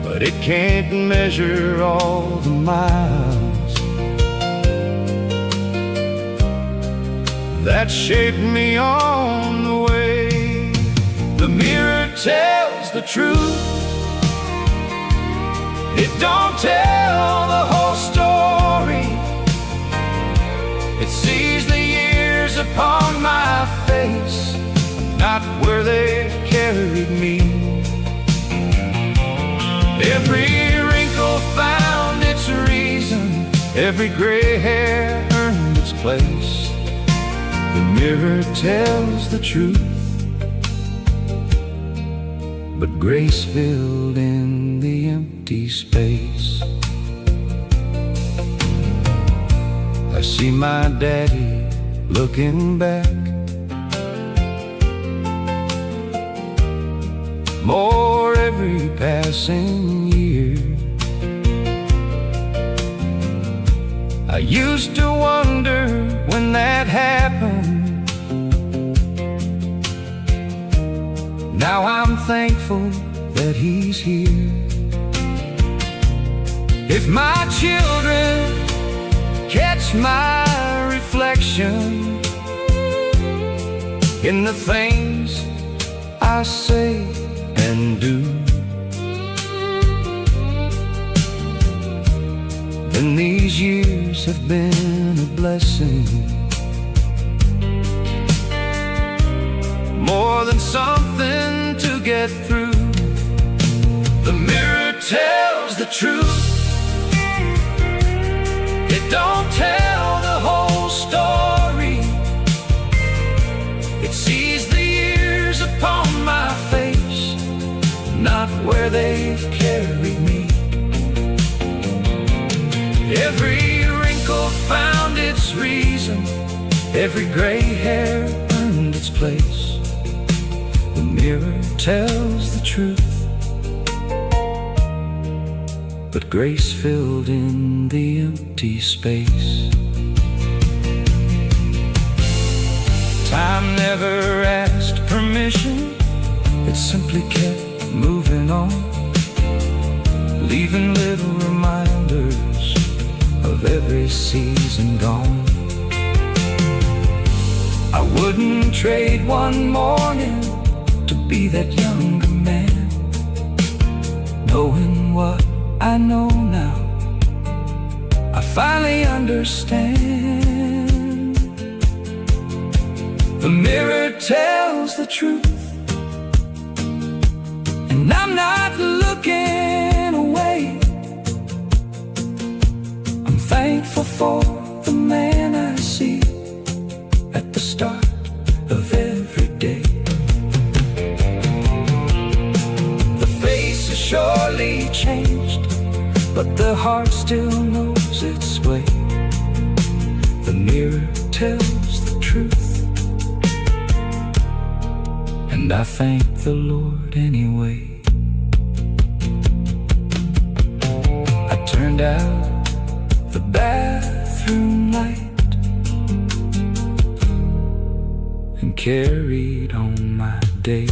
But it can't measure all the miles that shaped me on the way. The mirror tells the truth. It don't tell the whole story. It sees the years upon my face, not where they've carried me. Every wrinkle found its reason, every gray hair earned its place. The mirror tells the truth, but grace filled in the empty space. I see my daddy looking back, more every passing year. I used to wonder when that happened. Now I'm thankful that he's here. If my children catch my reflection in the things I say and do, then these years have been a blessing, more than something to get through. The mirror tells the truth. It don't tell the whole story. It sees the years upon my face, not where they've carried me. Every wrinkle found its reason, every gray hair earned its place. The mirror tells the truth, but grace filled in the empty space. Time never asked permission, it simply kept moving on, leaving little reminders of every season gone. I wouldn't trade one morning to be that younger man, knowing what I know now. I finally understand. The mirror tells the truth, and I'm not looking away. I'm thankful for the man I see at the start of every day. The face has surely changed, but the heart still knows its way. The mirror tells the truth, and I thank the Lord anyway. I turned out the bathroom light and carried on my day.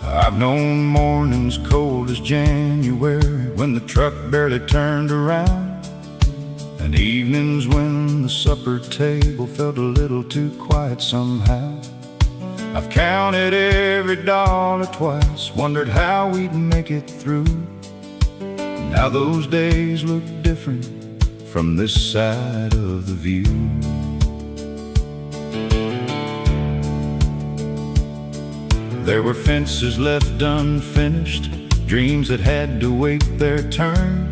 I've known mornings cold as January, when the truck barely turned around, and evenings when the supper table felt a little too quiet somehow. I've counted every dollar twice, wondered how we'd make it through. Now those days look different from this side of the view. There were fences left unfinished, dreams that had to wait their turn,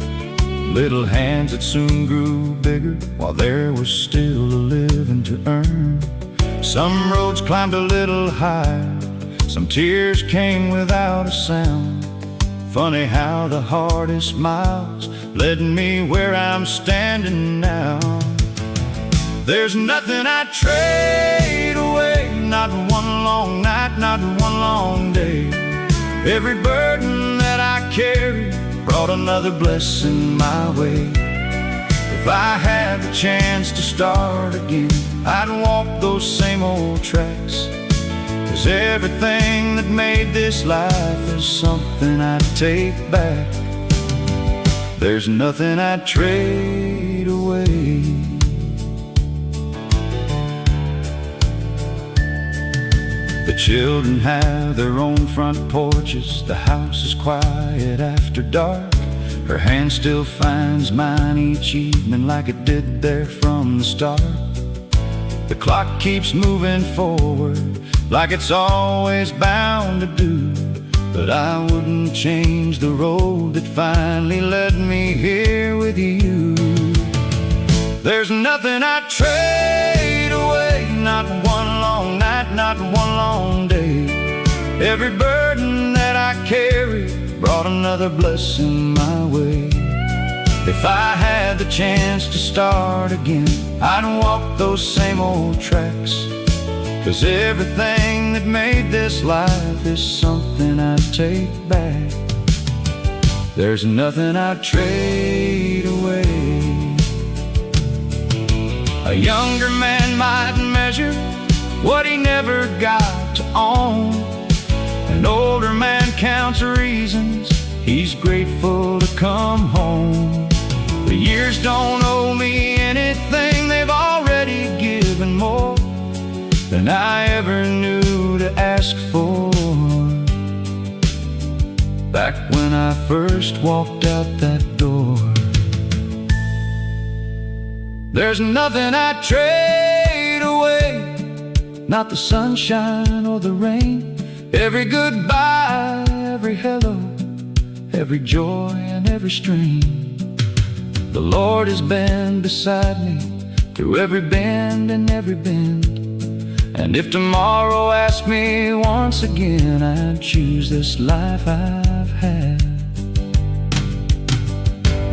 little hands that soon grew bigger while there was still a living to earn. Some roads climbed a little higher, some tears came without a sound. Funny how the hardest miles led me where I'm standing now. There's nothing I'd trade away, not one long night, not one long day. Every burden that I carried brought another blessing my way. If I had the chance to start again, I'd walk those same old tracks. 'Cause everything that made this life is something I'd take back. There's nothing I'd trade away. The children have their own front porches. The house is quiet after dark. Her hand still finds mine each evening like it did there from the start. The clock keeps moving forward like it's always bound to do. But I wouldn't change the road that finally led me here with you. There's nothing I'd trade away, not one long night, not one long day. Every burden that I carried brought another blessing my way. If I had the chance to start again, I'd walk those same old tracks. 'Cause everything that made this life is something I'd take back. There's nothing I'd trade away. A younger man might measure what he never got to own. An older man counts reasons he's grateful to come home. The years don't owe me anything, they've already given more than I ever knew to ask for. Back when I first walked out that door. There's nothing I'd trade away, not the sunshine or the rain. Every goodbye, every hello, every joy and every strain. The Lord has been beside me through every bend and every bend. And if tomorrow asked me once again, I'd choose this life I've had.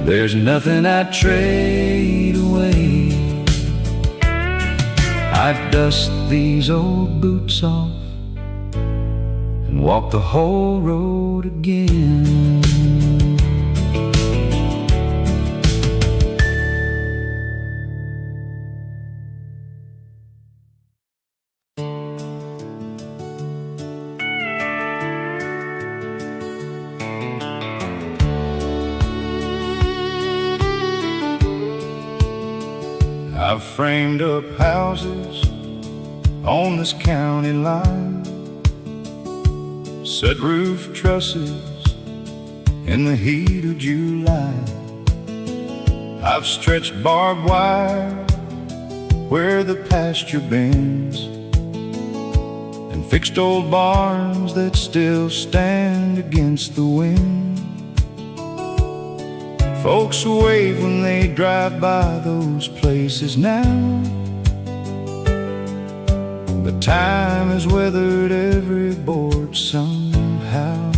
There's nothing I'd trade away. I'd dust these old boots off and walk the whole road again. I've framed up houses on this county line, set roof trusses in the heat of July. I've stretched barbed wire where the pasture bends, and fixed old barns that still stand against the wind. Folks wave when they drive by those places now, but time has weathered every board somehow.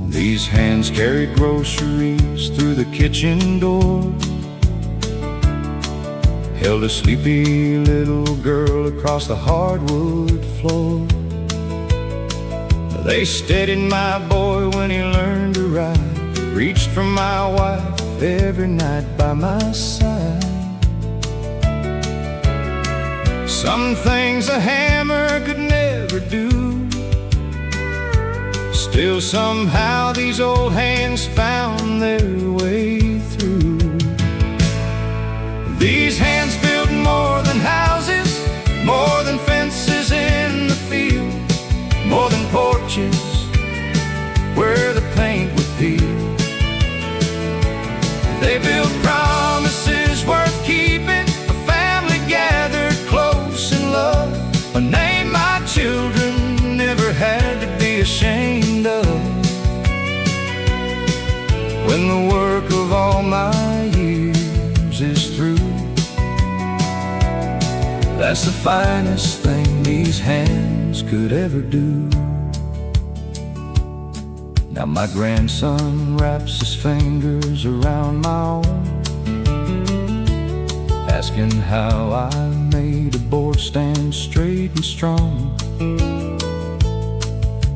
These hands carry groceries through the kitchen door, held a sleepy little girl across the hardwood floor. They steadied my boy when he learned to ride, reached for my wife every night by my side. Some things a hammer could never do, still somehow these old hands found their way through. These hands built more than houses, more than fences in the field, more than porches where the paint would peel. They built promises worth keeping, a family gathered close in love, a name my children never had to be ashamed of. When the work of all my years is through, that's the finest thing these hands could ever do. Now my grandson wraps his fingers around my arm, asking how I made a board stand straight and strong.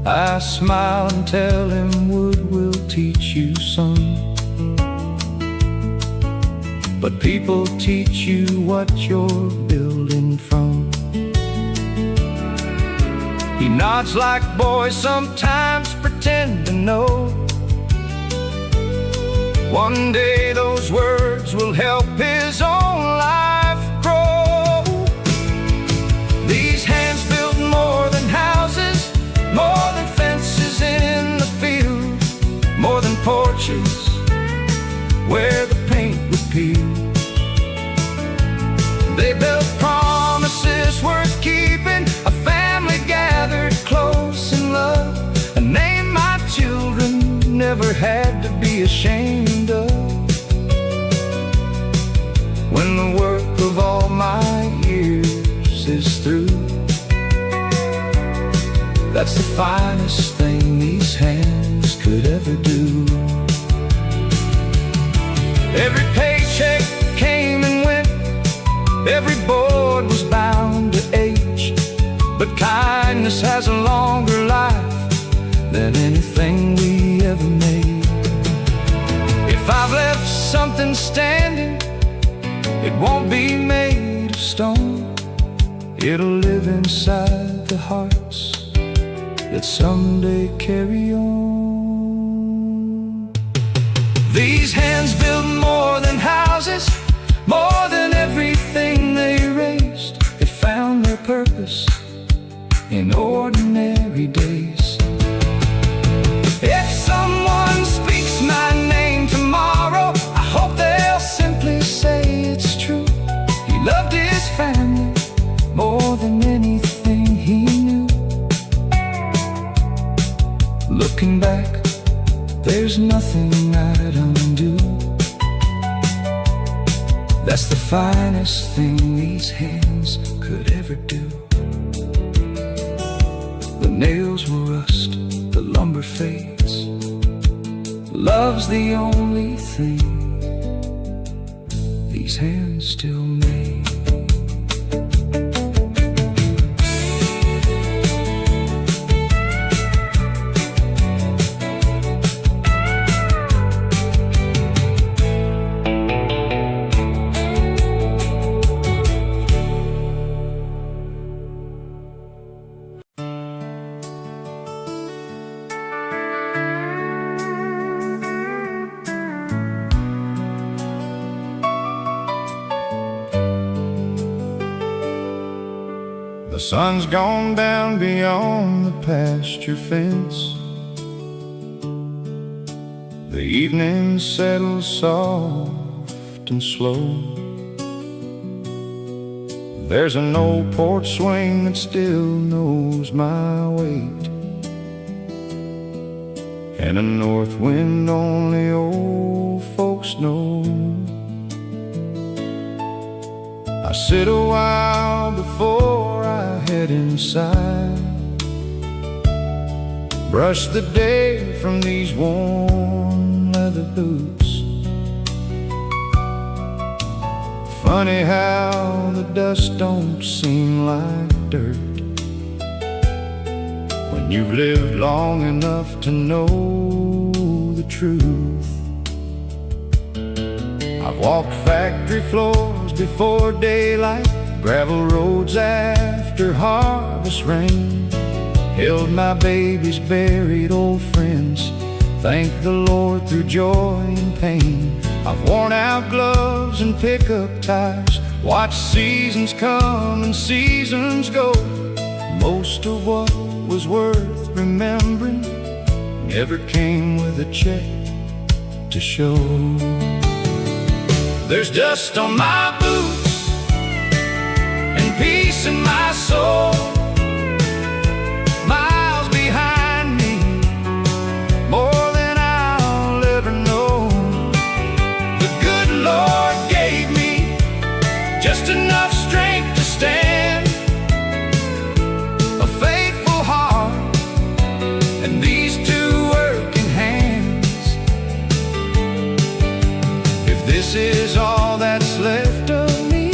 I smile and tell him wood will teach you some, but people teach you what you're building from. He nods like boys sometimes pretend to know. One day those words will help his own life grow. These hands build more than houses, more than fences in the field, more than porches where the paint would peel. They built promises worth keeping, a family gathered close in love, a name my children never had to be ashamed of. When the work of all my years is through, that's the finest thing these hands could ever do. Every paycheck came and went, every board was bound to age, but kindness has a longer life than anything we ever made. If I've left something standing, it won't be made of stone. It'll live inside the hearts that someday carry on. These hands build more than houses, more than everything they raised. They found their purpose in ordinary days. If someone speaks my name tomorrow, I hope they'll simply say it's true. He loved his family more than anything he knew. Looking back, there's nothing I'd undo. That's the finest thing these hands could ever do. The nails will rust, the lumber fades, love's the only thing these hands still make. The sun's gone down beyond the pasture fence. The evening settles soft and slow. There's an old porch swing that still knows my weight, and a north wind only old folks know. I sit a while before I head inside, brush the day from these worn leather boots. Funny how the dust don't seem like dirt when you've lived long enough to know the truth. I've walked factory floors before daylight, gravel roads after harvest rain, held my baby's buried old friends, thanked the Lord through joy and pain. I've worn out gloves and pickup tires, watched seasons come and seasons go. Most of what was worth remembering never came with a check to show. There's dust on my boots and peace in my soul, miles behind me, more than I'll ever know. The good Lord gave me just enough strength to stand, a faithful heart, and these two working hands. this is all that's left of me,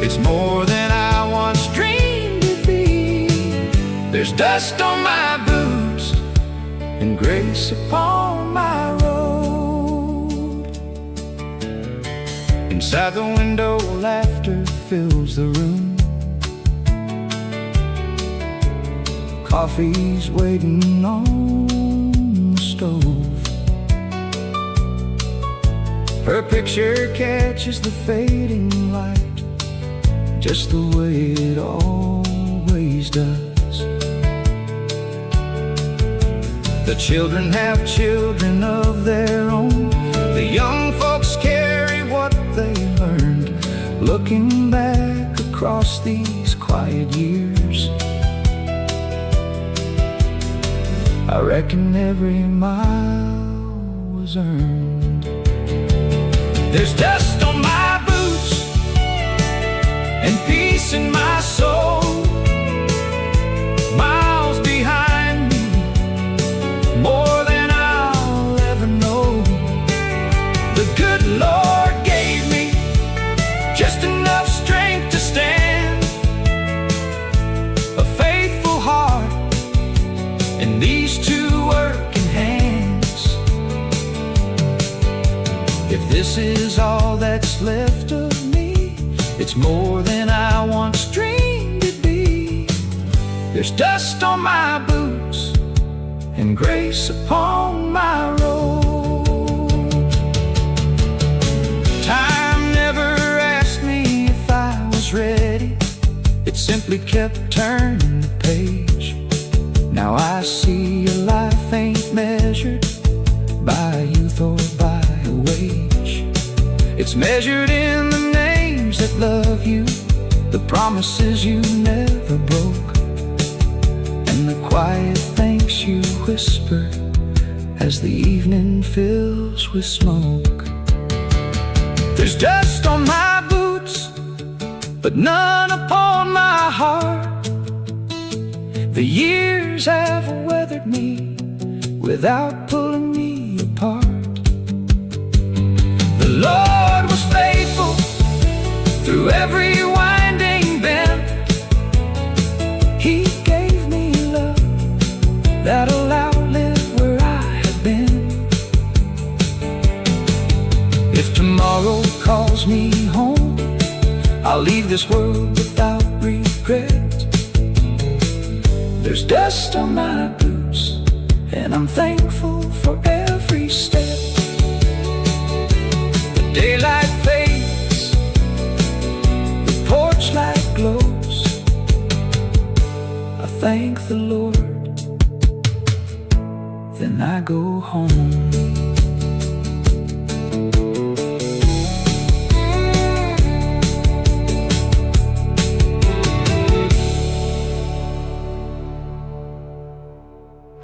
it's more than I once dreamed it'd be. There's dust on my boots and grace upon my road. Inside the window, laughter fills the room. Coffee's waiting on the stove. Her picture catches the fading light, just the way it always does. The children have children of their own. The young folks carry what they learned, looking back across these quiet years. I reckon every mile was earned. There's dust on my boots and peace in my soul. Miles behind me, more than I'll ever know. The good Lord gave me just enough strength to stand, a faithful heart, and these two working hands. If this is all that's left of me, it's more than I once dreamed it'd be. There's dust on my boots and grace upon my road. Time never asked me if I was ready, it simply kept turning the page. Now I see your life ain't measured by youth or by a wage. It's measured in the names that love you, the promises you never broke, and the quiet thanks you whisper as the evening fills with smoke. There's dust on my boots, but none upon my heart. The years have weathered me without pulling me apart. The Lord was faithful through every winding bend. He gave me love that'll outlive where I have been. If tomorrow calls me home, I'll leave this world without regret. There's dust on my boots, and I'm thankful for every step. The daylight fades, the porch light glows. I thank the Lord, then I go home.